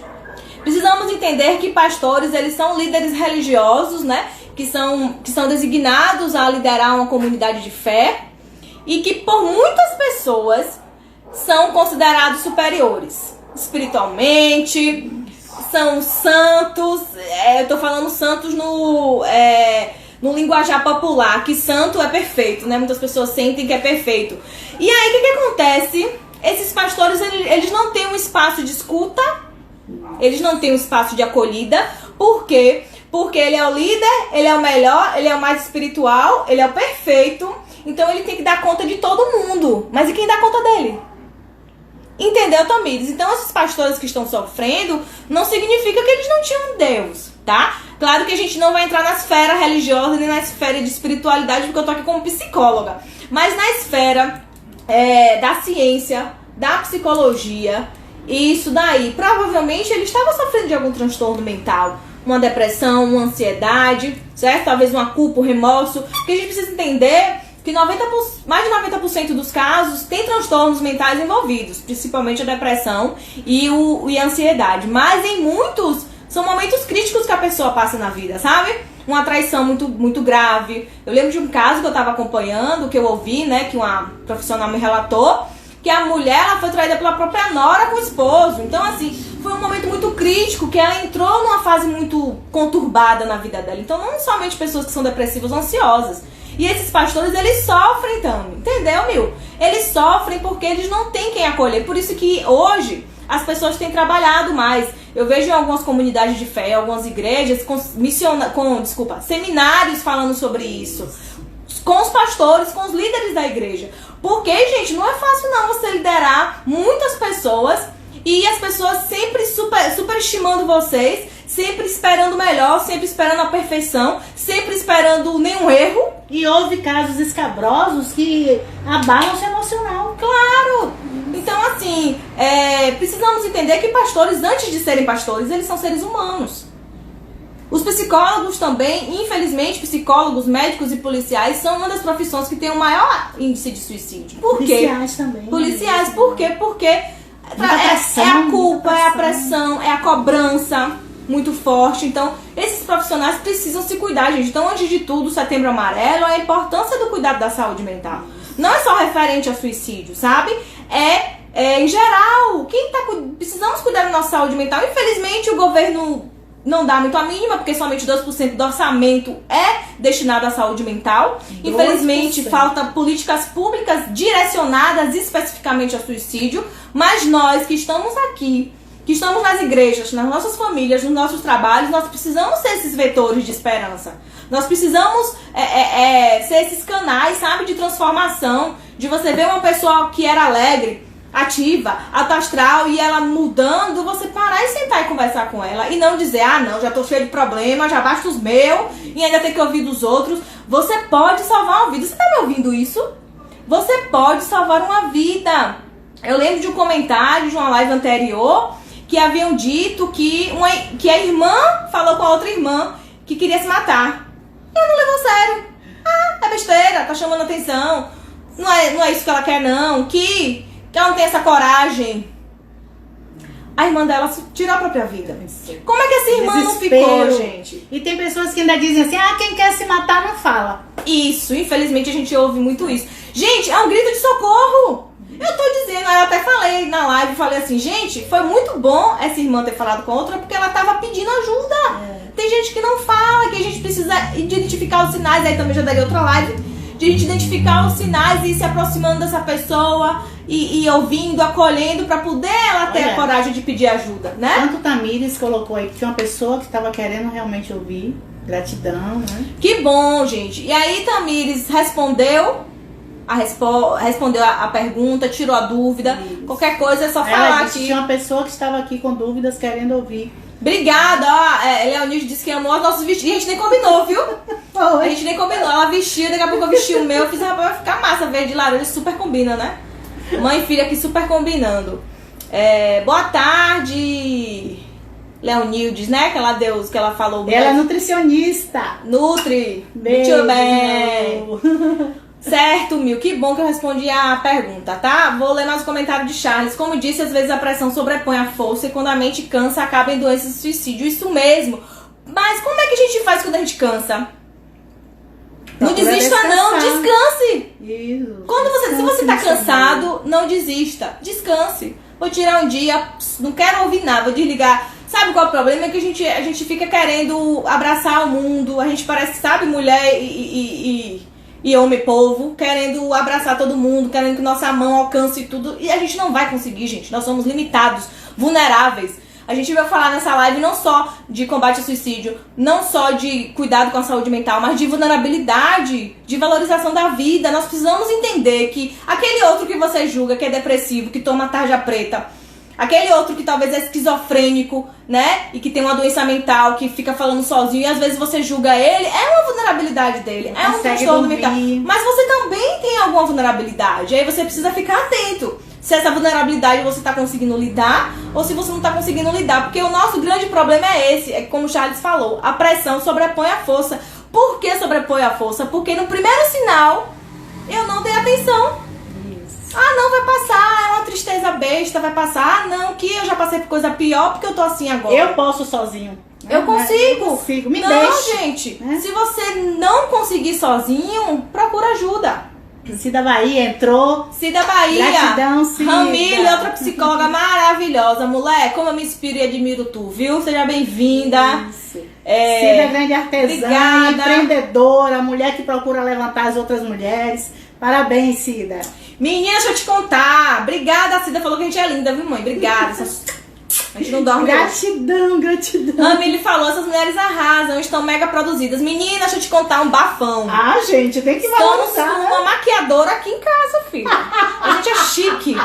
Precisamos entender que pastores, eles são líderes religiosos, né? Que são designados a liderar uma comunidade de fé e que por muitas pessoas são considerados superiores espiritualmente, são santos. Eu tô falando santos no linguajar popular, que santo é perfeito, né? Muitas pessoas sentem que é perfeito. E aí, o que acontece? Esses pastores, eles não têm um espaço de escuta. Eles não têm um espaço de acolhida. Por quê? Porque ele é o líder, ele é o melhor, ele é o mais espiritual, ele é o perfeito. Então ele tem que dar conta de todo mundo. Mas e quem dá conta dele? Entendeu, Tamires? Então esses pastores que estão sofrendo não significa que eles não tinham Deus, tá? Claro que a gente não vai entrar na esfera religiosa nem na esfera de espiritualidade, porque eu tô aqui como psicóloga. Mas na esfera da ciência, da psicologia... Isso daí, provavelmente ele estava sofrendo de algum transtorno mental, uma depressão, uma ansiedade, certo? Talvez uma culpa, um remorso, porque a gente precisa entender que mais de 90% dos casos tem transtornos mentais envolvidos, principalmente a depressão e a ansiedade, mas em muitos são momentos críticos que a pessoa passa na vida, sabe? Uma traição muito grave. Eu lembro de um caso que eu estava acompanhando, que eu ouvi, né, que uma profissional me relatou, que a mulher ela foi traída pela própria nora com o esposo. Então, assim, foi um momento muito crítico, que ela entrou numa fase muito conturbada na vida dela. Então, não somente pessoas que são depressivas ou ansiosas. E esses pastores, eles sofrem também, entendeu, Mil? Eles sofrem porque eles não têm quem acolher. Por isso que hoje as pessoas têm trabalhado mais. Eu vejo em algumas comunidades de fé, algumas igrejas, com seminários falando sobre isso. Com os pastores, com os líderes da igreja. Porque, gente, não é fácil não você liderar muitas pessoas e as pessoas sempre superestimando vocês, sempre esperando o melhor, sempre esperando a perfeição, sempre esperando nenhum erro. E houve casos escabrosos que abalam o seu emocional. Claro! Então, assim, precisamos entender que pastores, antes de serem pastores, eles são seres humanos. Os psicólogos também, infelizmente, psicólogos, médicos e policiais são uma das profissões que tem o maior índice de suicídio. Por quê? Policiais também. Policiais, por quê? Porque é a culpa, é a pressão, é a cobrança muito forte. Então, esses profissionais precisam se cuidar, gente. Então, antes de tudo, o Setembro Amarelo é a importância do cuidado da saúde mental. Não é só referente a suicídio, sabe? Em geral, precisamos cuidar da nossa saúde mental. Infelizmente, o governo não dá muito a mínima, porque somente 2% do orçamento é destinado à saúde mental. 2%. Infelizmente, faltam políticas públicas direcionadas especificamente ao suicídio. Mas nós que estamos aqui, que estamos nas igrejas, nas nossas famílias, nos nossos trabalhos, nós precisamos ser esses vetores de esperança. Nós precisamos ser esses canais, sabe, de transformação, de você ver uma pessoa que era alegre, ativa, alto astral, e ela mudando, você parar e sentar e conversar com ela e não dizer, não, já tô cheio de problema, já basta os meus e ainda tem que ouvir dos outros. Você pode salvar uma vida. Você tá me ouvindo isso? Você pode salvar uma vida. Eu lembro de um comentário de uma live anterior que haviam dito que a irmã falou com a outra irmã que queria se matar. E ela não levou a sério. É besteira, tá chamando atenção. Não é isso que ela quer, não. Que ela não tem essa coragem. A irmã dela tirou a própria vida. Como é que essa irmã não ficou, gente? E tem pessoas que ainda dizem assim, quem quer se matar não fala. Isso, infelizmente a gente ouve muito isso. Gente, é um grito de socorro. Eu tô dizendo, eu até falei na live, falei assim, gente, foi muito bom essa irmã ter falado com a outra, porque ela tava pedindo ajuda. Tem gente que não fala, que a gente precisa identificar os sinais, aí também já daria outra live, de a gente identificar os sinais e ir se aproximando dessa pessoa e ouvindo, acolhendo, pra poder ela ter a coragem de pedir ajuda, né? Tanto Tamires colocou aí que tinha uma pessoa que tava querendo realmente ouvir. Gratidão, né? Que bom, gente. E aí Tamires respondeu a pergunta, tirou a dúvida. Isso. Qualquer coisa é só falar aqui. Tinha uma pessoa que estava aqui com dúvidas querendo ouvir. Obrigada, Leonilde disse que amou os nossos vestidos. E a gente nem combinou, viu? A gente nem combinou. Ela vestiu, daqui a pouco eu vesti o meu. Eu fiz, rapaz, vai ficar massa, verde e laranja, super combina, né? Mãe e filha aqui super combinando. Boa tarde, Leonildes, né? Que ela falou. Ela é nutricionista. Nutri. Beijo. Muito bem. Certo, Mil, que bom que eu respondi a pergunta, tá? Vou ler mais o comentário de Charles. Como disse, às vezes a pressão sobrepõe a força e quando a mente cansa, acaba em doenças de suicídio. Isso mesmo. Mas como é que a gente faz quando a gente cansa? Não desista não, descanse. Isso. Se você tá cansado, não desista. Descanse. Vou tirar um dia, não quero ouvir nada, vou desligar. Sabe qual é o problema? É que a gente fica querendo abraçar o mundo. A gente parece, sabe, mulher e homem povo, querendo abraçar todo mundo, querendo que nossa mão alcance tudo. E a gente não vai conseguir, gente. Nós somos limitados, vulneráveis. A gente veio falar nessa live não só de combate ao suicídio, não só de cuidado com a saúde mental, mas de vulnerabilidade, de valorização da vida. Nós precisamos entender que aquele outro que você julga que é depressivo, que toma tarja preta, aquele outro que talvez é esquizofrênico, né? E que tem uma doença mental, que fica falando sozinho e às vezes você julga ele, é uma vulnerabilidade dele, é um transtorno mental. Mas você também tem alguma vulnerabilidade, aí você precisa ficar atento. Se essa vulnerabilidade você está conseguindo lidar ou se você não está conseguindo lidar. Porque o nosso grande problema é esse, é como o Charles falou, a pressão sobrepõe a força. Por que sobrepõe a força? Porque no primeiro sinal eu não dei atenção. Não, vai passar, é uma tristeza besta, vai passar. Não, que eu já passei por coisa pior porque eu tô assim agora. Eu posso sozinho. Eu consigo. Eu consigo, me não, deixe. Gente, se você não conseguir sozinho, procura ajuda. Cida Bahia entrou. Cida Bahia. Gratidão, Cida. Ramília, outra psicóloga maravilhosa. Mulher, como eu me inspiro e admiro tu, viu? Seja bem-vinda. Cida é grande artesã, obrigada. empreendedora, mulher que procura levantar as outras mulheres. Parabéns, Cida. Menina, deixa eu te contar. Obrigada, a Cida falou que a gente é linda, viu, mãe? Obrigada. A gente não dorme hoje. Gratidão, gratidão. A Mili falou, essas mulheres arrasam, estão mega produzidas. Menina, deixa eu te contar um bafão. Ah, gente, tem que Estamos valorizar, com né? uma maquiadora aqui em casa, filha. A gente é chique.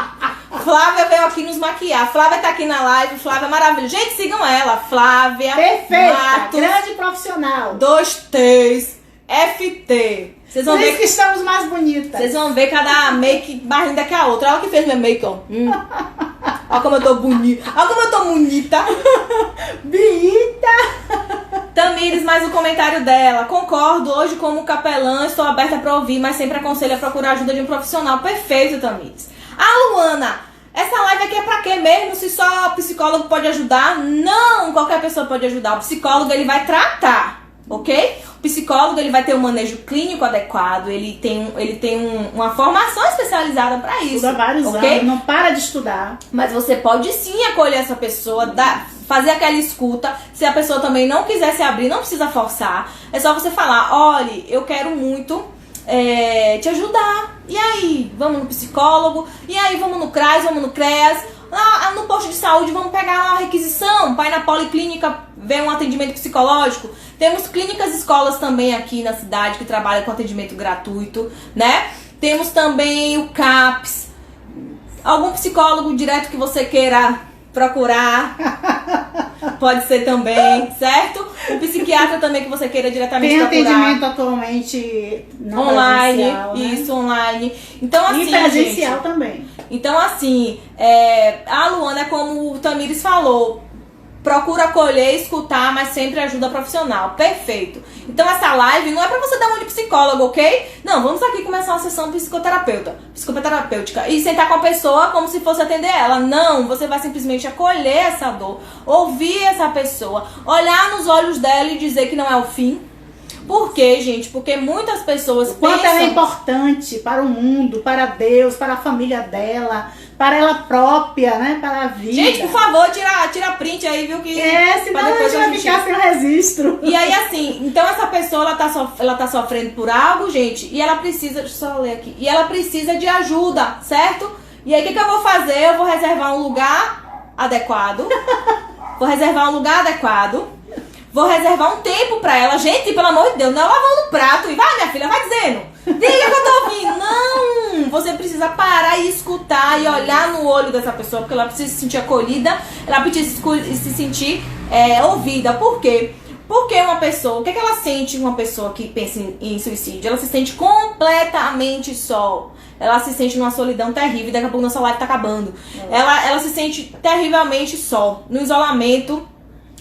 Flávia veio aqui nos maquiar. Flávia tá aqui na live. Flávia é maravilhosa. Gente, sigam ela. Flávia Perfeita, Matos, grande profissional. 2 T's, FT. Vocês vão Por isso ver que estamos mais bonitas. Vocês vão ver cada make mais linda que a outra. Olha que fez meu make, ó. Olha como eu tô bonita. Olha como eu tô bonita. Bonita. Tamires, mais um comentário dela. Concordo, hoje como capelã estou aberta pra ouvir, mas sempre aconselho a procurar ajuda de um profissional. Perfeito, Tamires. A Luana, essa live aqui é pra quê mesmo? Se só o psicólogo pode ajudar? Não, qualquer pessoa pode ajudar. O psicólogo, ele vai tratar, ok? O psicólogo, ele vai ter um manejo clínico adequado, ele tem uma formação especializada pra isso. Estuda vários anos, não para de estudar. Mas você pode sim acolher essa pessoa, fazer aquela escuta. Se a pessoa também não quiser se abrir, não precisa forçar. É só você falar, olha, eu quero muito te ajudar. E aí, vamos no psicólogo? E aí, vamos no CRAS, vamos no CREAS? No posto de saúde, vamos pegar lá uma requisição, vai na policlínica ver um atendimento psicológico. Temos clínicas escolas também aqui na cidade que trabalham com atendimento gratuito, né? Temos também o CAPS. Algum psicólogo direto que você queira procurar, pode ser também, certo? O psiquiatra também que você queira diretamente Tem procurar. atendimento atualmente não Online, presencial, né? isso, online. Então, assim, E presencial gente, também. então, assim, a Luana é como o Tamires falou, procura acolher, escutar, mas sempre ajuda profissional. Perfeito. Então, essa live não é pra você dar uma de psicólogo, ok? Não, vamos aqui começar uma sessão psicoterapêutica e sentar com a pessoa como se fosse atender ela. Não, você vai simplesmente acolher essa dor, ouvir essa pessoa, olhar nos olhos dela e dizer que não é o fim. Por quê, gente? Porque muitas pessoas Quanto ela é importante para o mundo, para Deus, para a família dela, para ela própria, né? Para a vida. Gente, por favor, tira print aí, viu? Que senão a gente vai ficar sem o registro. E aí, assim, então essa pessoa, ela tá sofrendo por algo, gente, e ela precisa, deixa eu só ler aqui, e ela precisa de ajuda, certo? E aí, o que eu vou fazer? Eu vou reservar um lugar adequado, vou reservar um tempo pra ela. Gente, pelo amor de Deus, não é lavando o prato e vai, minha filha, vai dizendo. Diga que eu tô ouvindo. Não, você precisa parar e escutar e olhar no olho dessa pessoa, porque ela precisa se sentir acolhida, ela precisa se sentir ouvida. Por quê? Porque uma pessoa, o que ela sente uma pessoa que pensa em suicídio? Ela se sente completamente só. Ela se sente numa solidão terrível, daqui a pouco nossa live tá acabando. Ela se sente terrivelmente só, no isolamento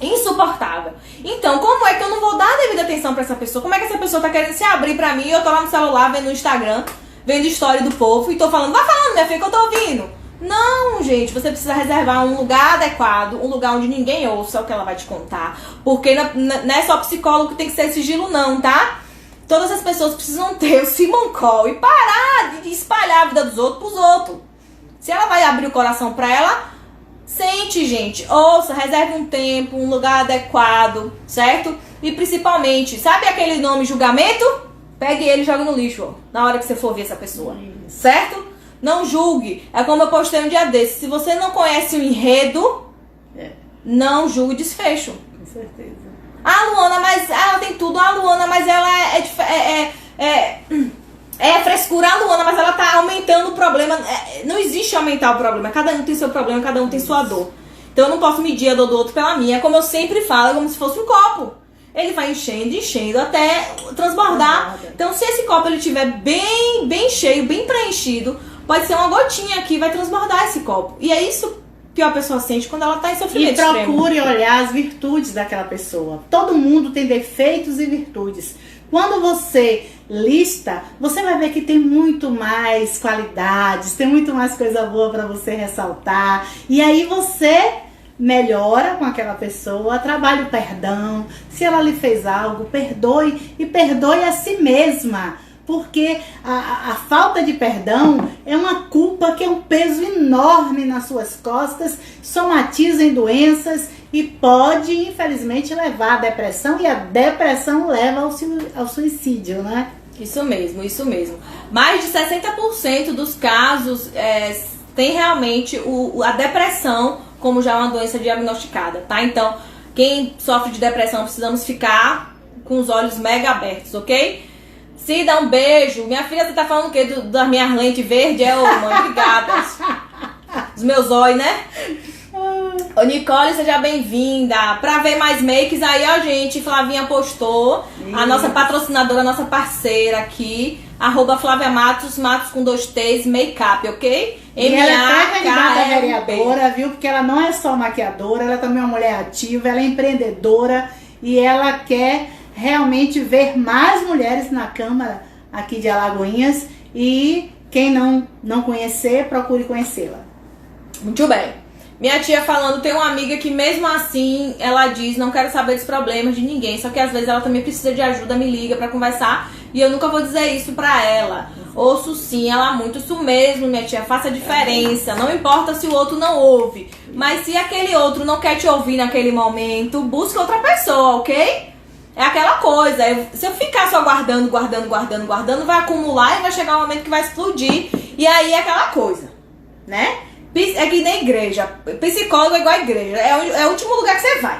insuportável. Então, como é que eu não vou dar a devida atenção pra essa pessoa? Como é que essa pessoa tá querendo se abrir pra mim e eu tô lá no celular vendo o Instagram, vendo história do povo e tô falando, vai falando, minha filha, que eu tô ouvindo. Não, gente, você precisa reservar um lugar adequado, um lugar onde ninguém ouça o que ela vai te contar. Porque não é só psicólogo que tem que ser sigilo não, tá? Todas as pessoas precisam ter o Simon Call e parar de espalhar a vida dos outros pros outros. Se ela vai abrir o coração pra ela, sente, gente, ouça, reserve um tempo, um lugar adequado, certo? E principalmente, sabe aquele nome julgamento? Pegue ele e jogue no lixo, ó, na hora que você for ver essa pessoa, certo? Não julgue. É como eu postei um dia desse. Se você não conhece o enredo, não julgue o desfecho. Com certeza. A Luana, mas ela tem tudo. A Luana, mas ela é frescura. A Luana, mas ela tá aumentando o problema. Não existe aumentar o problema. Cada um tem seu problema, cada um tem sua dor. Então eu não posso medir a dor do outro pela minha. É como eu sempre falo, é como se fosse um copo. Ele vai enchendo até transbordar. Então se esse copo ele estiver bem cheio, bem preenchido, pode ser uma gotinha que vai transbordar esse copo. E é isso que a pessoa sente quando ela tá em sofrimento extremo. E procure olhar as virtudes daquela pessoa. Todo mundo tem defeitos e virtudes. Quando você lista, você vai ver que tem muito mais qualidades, tem muito mais coisa boa para você ressaltar. E aí você melhora com aquela pessoa, trabalhe o perdão. Se ela lhe fez algo, perdoe e perdoe a si mesma. Porque a falta de perdão é uma culpa que é um peso enorme nas suas costas, somatiza em doenças e pode, infelizmente, levar à depressão, e a depressão leva ao suicídio, né? Isso mesmo, isso mesmo. Mais de 60% dos casos tem realmente a depressão como já uma doença diagnosticada, tá? Então, quem sofre de depressão, precisamos ficar com os olhos mega abertos, ok? Cida, um beijo. Minha filha, você tá falando o quê? Das minhas lentes verdes? Mãe, obrigada. Os meus olhos, né? Ô, Nicole, seja bem-vinda. Pra ver mais makes aí, ó, gente, Flavinha postou. A nossa patrocinadora, a nossa parceira aqui, @Flávia Matos, Matos com 2 T's, Makeup, ok? E ela é candidata a vereadora, viu? Porque ela não é só maquiadora, ela também é uma mulher ativa, ela é empreendedora e ela quer realmente ver mais mulheres na Câmara aqui de Alagoinhas. E quem não conhecer, procure conhecê-la. Muito bem. Minha tia falando, tem uma amiga que mesmo assim, ela diz, não quero saber dos problemas de ninguém, só que às vezes ela também precisa de ajuda, me liga pra conversar, e eu nunca vou dizer isso pra ela. Ouço sim, ela muito, isso mesmo, minha tia, faça a diferença, não importa se o outro não ouve, mas se aquele outro não quer te ouvir naquele momento, busca outra pessoa, ok? É aquela coisa, se eu ficar só guardando, vai acumular e vai chegar um momento que vai explodir, e aí é aquela coisa, né? É que nem igreja. Psicólogo é igual a igreja. É o último lugar que você vai.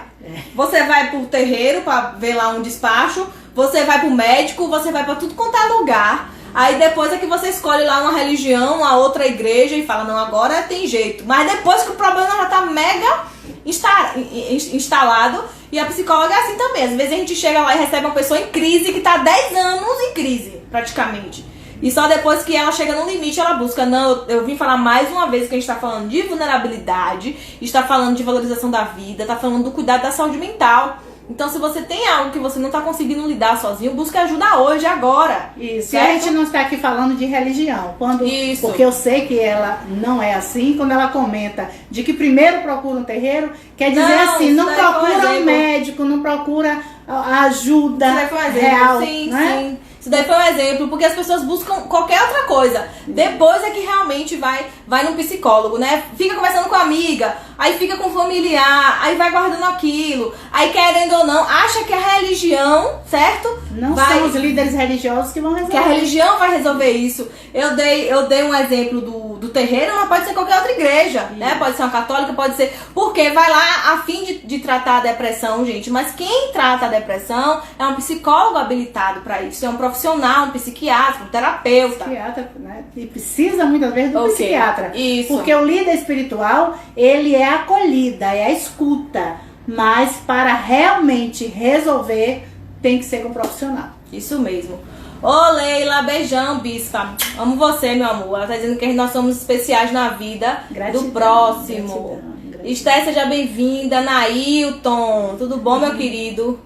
Você vai pro terreiro pra ver lá um despacho. Você vai pro médico. Você vai pra tudo quanto é lugar. Aí depois é que você escolhe lá uma religião, uma outra igreja e fala, não, agora tem jeito. Mas depois que o problema já tá mega instalado. E a psicóloga é assim também. Às vezes a gente chega lá e recebe uma pessoa em crise que tá 10 anos em crise, praticamente. E só depois que ela chega no limite, ela busca. Não, eu vim falar mais uma vez que a gente tá falando de vulnerabilidade, está falando de valorização da vida, tá falando do cuidado da saúde mental. Então, se você tem algo que você não tá conseguindo lidar sozinho, busque ajuda hoje, agora. Isso. Certo? E a gente não está aqui falando de religião. Isso. Porque eu sei que ela não é assim. Quando ela comenta de que primeiro procura um terreiro, quer dizer assim, não procura um médico, não procura a ajuda real. Sim, né? sim. Isso daí foi um exemplo, porque as pessoas buscam qualquer outra coisa. Depois é que realmente vai num psicólogo, né? Fica conversando com a amiga, aí fica com o familiar, aí vai guardando aquilo. Aí, querendo ou não, acha que a religião, certo? Não são os líderes religiosos que vão resolver. Que a religião vai resolver isso. Eu dei um exemplo do terreiro, mas pode ser qualquer outra igreja, né? Pode ser uma católica, pode ser... Porque vai lá a fim de tratar a depressão, gente. Mas quem trata a depressão é um psicólogo habilitado para isso. É um profissional, um psiquiatra, um terapeuta. Psiquiatra, né? E precisa muitas vezes do psiquiatra. Isso. Porque o líder espiritual, ele é a acolhida, é a escuta. Mas para realmente resolver, tem que ser com um profissional. Isso mesmo. Ô Leila, beijão, bispa. Amo você, meu amor. Ela tá dizendo que nós somos especiais na vida do próximo. Esté, seja bem-vinda. Nailton, tudo bom, meu querido?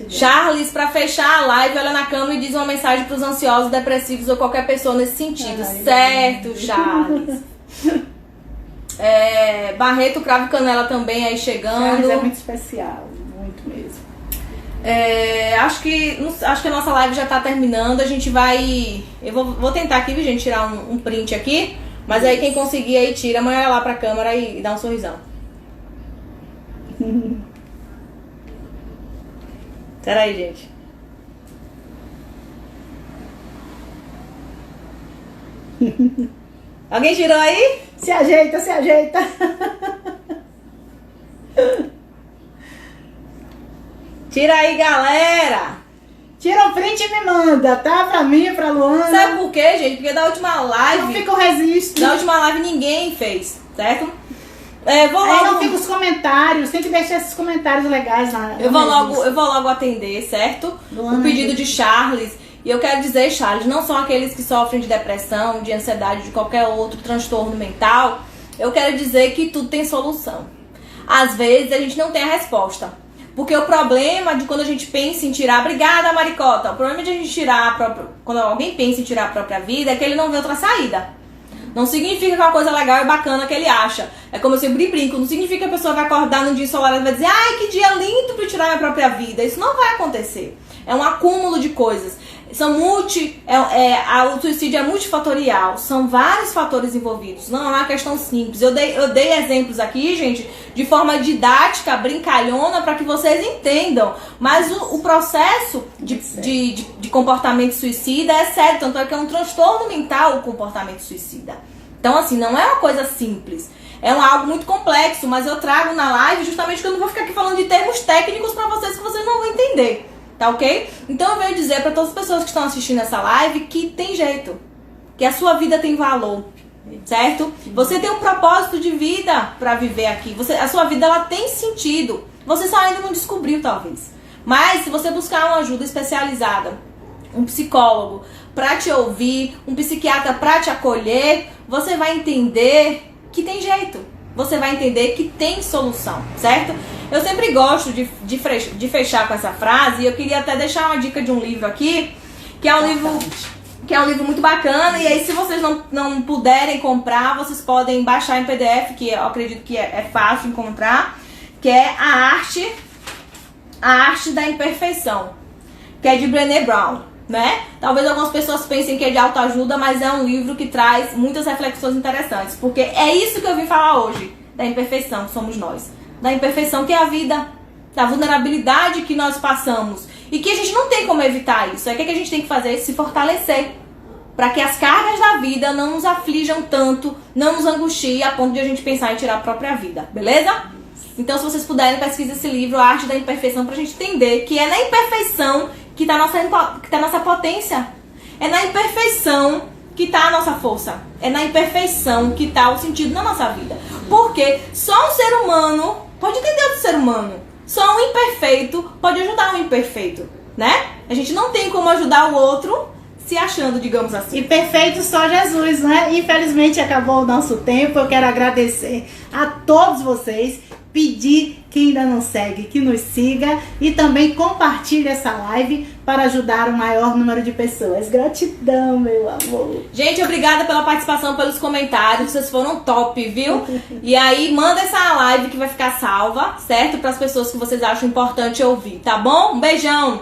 Charles, pra fechar a live, olha na câmera e diz uma mensagem pros ansiosos, depressivos ou qualquer pessoa nesse sentido. Certo, Charles. Barreto, Cravo e Canela também aí chegando. Charles é muito especial, muito mesmo. Acho que a nossa live já tá terminando. A gente vai... Eu vou tentar aqui, gente, tirar um print aqui. Mas aí quem conseguir aí tira, amanhã lá pra câmera e dá um sorrisão. Pera aí, gente. Alguém tirou aí? Se ajeita, se ajeita. Tira aí, galera. Tira o print e me manda, tá? Pra mim, pra Luana. Sabe por quê, gente? Porque da última live... Não fica o registro. Da última live ninguém fez, certo? Aí não fica os comentários. Tem que deixar esses comentários legais lá. Eu vou logo atender, certo? Luana, o pedido de Charles. E eu quero dizer, Charles, não são aqueles que sofrem de depressão, de ansiedade, de qualquer outro transtorno mental. Eu quero dizer que tudo tem solução. Às vezes a gente não tem a resposta. Porque o problema de quando a gente pensa em tirar... Obrigada, Maricota. O problema de a gente tirar a própria... Quando alguém pensa em tirar a própria vida é que ele não vê outra saída. Não significa que é uma coisa legal e bacana que ele acha. É como eu sempre brinco. Não significa que a pessoa vai acordar num dia ensolarado e vai dizer: ai, que dia lindo pra tirar minha própria vida. Isso não vai acontecer. É um acúmulo de coisas. o suicídio é multifatorial, são vários fatores envolvidos, não é uma questão simples. Eu dei exemplos aqui, gente, de forma didática, brincalhona, para que vocês entendam, mas o processo de comportamento suicida é sério, tanto é que é um transtorno mental o comportamento suicida. Então, assim, não é uma coisa simples, é algo muito complexo, mas eu trago na live justamente que eu não vou ficar aqui falando de termos técnicos para vocês que vocês não vão entender. Tá ok? Então eu venho dizer para todas as pessoas que estão assistindo essa live que tem jeito, que a sua vida tem valor, certo? Você tem um propósito de vida para viver aqui, a sua vida ela tem sentido, você só ainda não descobriu talvez, mas se você buscar uma ajuda especializada, um psicólogo para te ouvir, um psiquiatra para te acolher, você vai entender que tem jeito. Você vai entender que tem solução, certo? Eu sempre gosto de fechar com essa frase, e eu queria até deixar uma dica de um livro aqui, que é um livro muito bacana, e aí se vocês não puderem comprar, vocês podem baixar em PDF, que eu acredito que é fácil encontrar, que é A Arte da Imperfeição, que é de Brené Brown, né? Talvez algumas pessoas pensem que é de autoajuda, mas é um livro que traz muitas reflexões interessantes, porque é isso que eu vim falar hoje, da imperfeição que somos nós, da imperfeição que é a vida, da vulnerabilidade que nós passamos e que a gente não tem como evitar isso. É que a gente tem que fazer? Se fortalecer, para que as cargas da vida não nos aflijam tanto, não nos angustiem a ponto de a gente pensar em tirar a própria vida, beleza? Então, se vocês puderem, pesquisa esse livro, A Arte da Imperfeição, pra gente entender que é na imperfeição que tá a nossa potência. É na imperfeição que tá a nossa força. É na imperfeição que tá o sentido na nossa vida. Porque só um ser humano pode entender outro ser humano. Só um imperfeito pode ajudar um imperfeito, né? A gente não tem como ajudar o outro se achando, digamos assim. E perfeito só Jesus, né? Infelizmente acabou o nosso tempo. Eu quero agradecer a todos vocês. Pedir que ainda não segue, que nos siga e também compartilhe essa live para ajudar o maior número de pessoas. Gratidão, meu amor. Gente, obrigada pela participação, pelos comentários, vocês foram top, viu? E aí, manda essa live que vai ficar salva, certo? Para as pessoas que vocês acham importante ouvir, tá bom? Um beijão!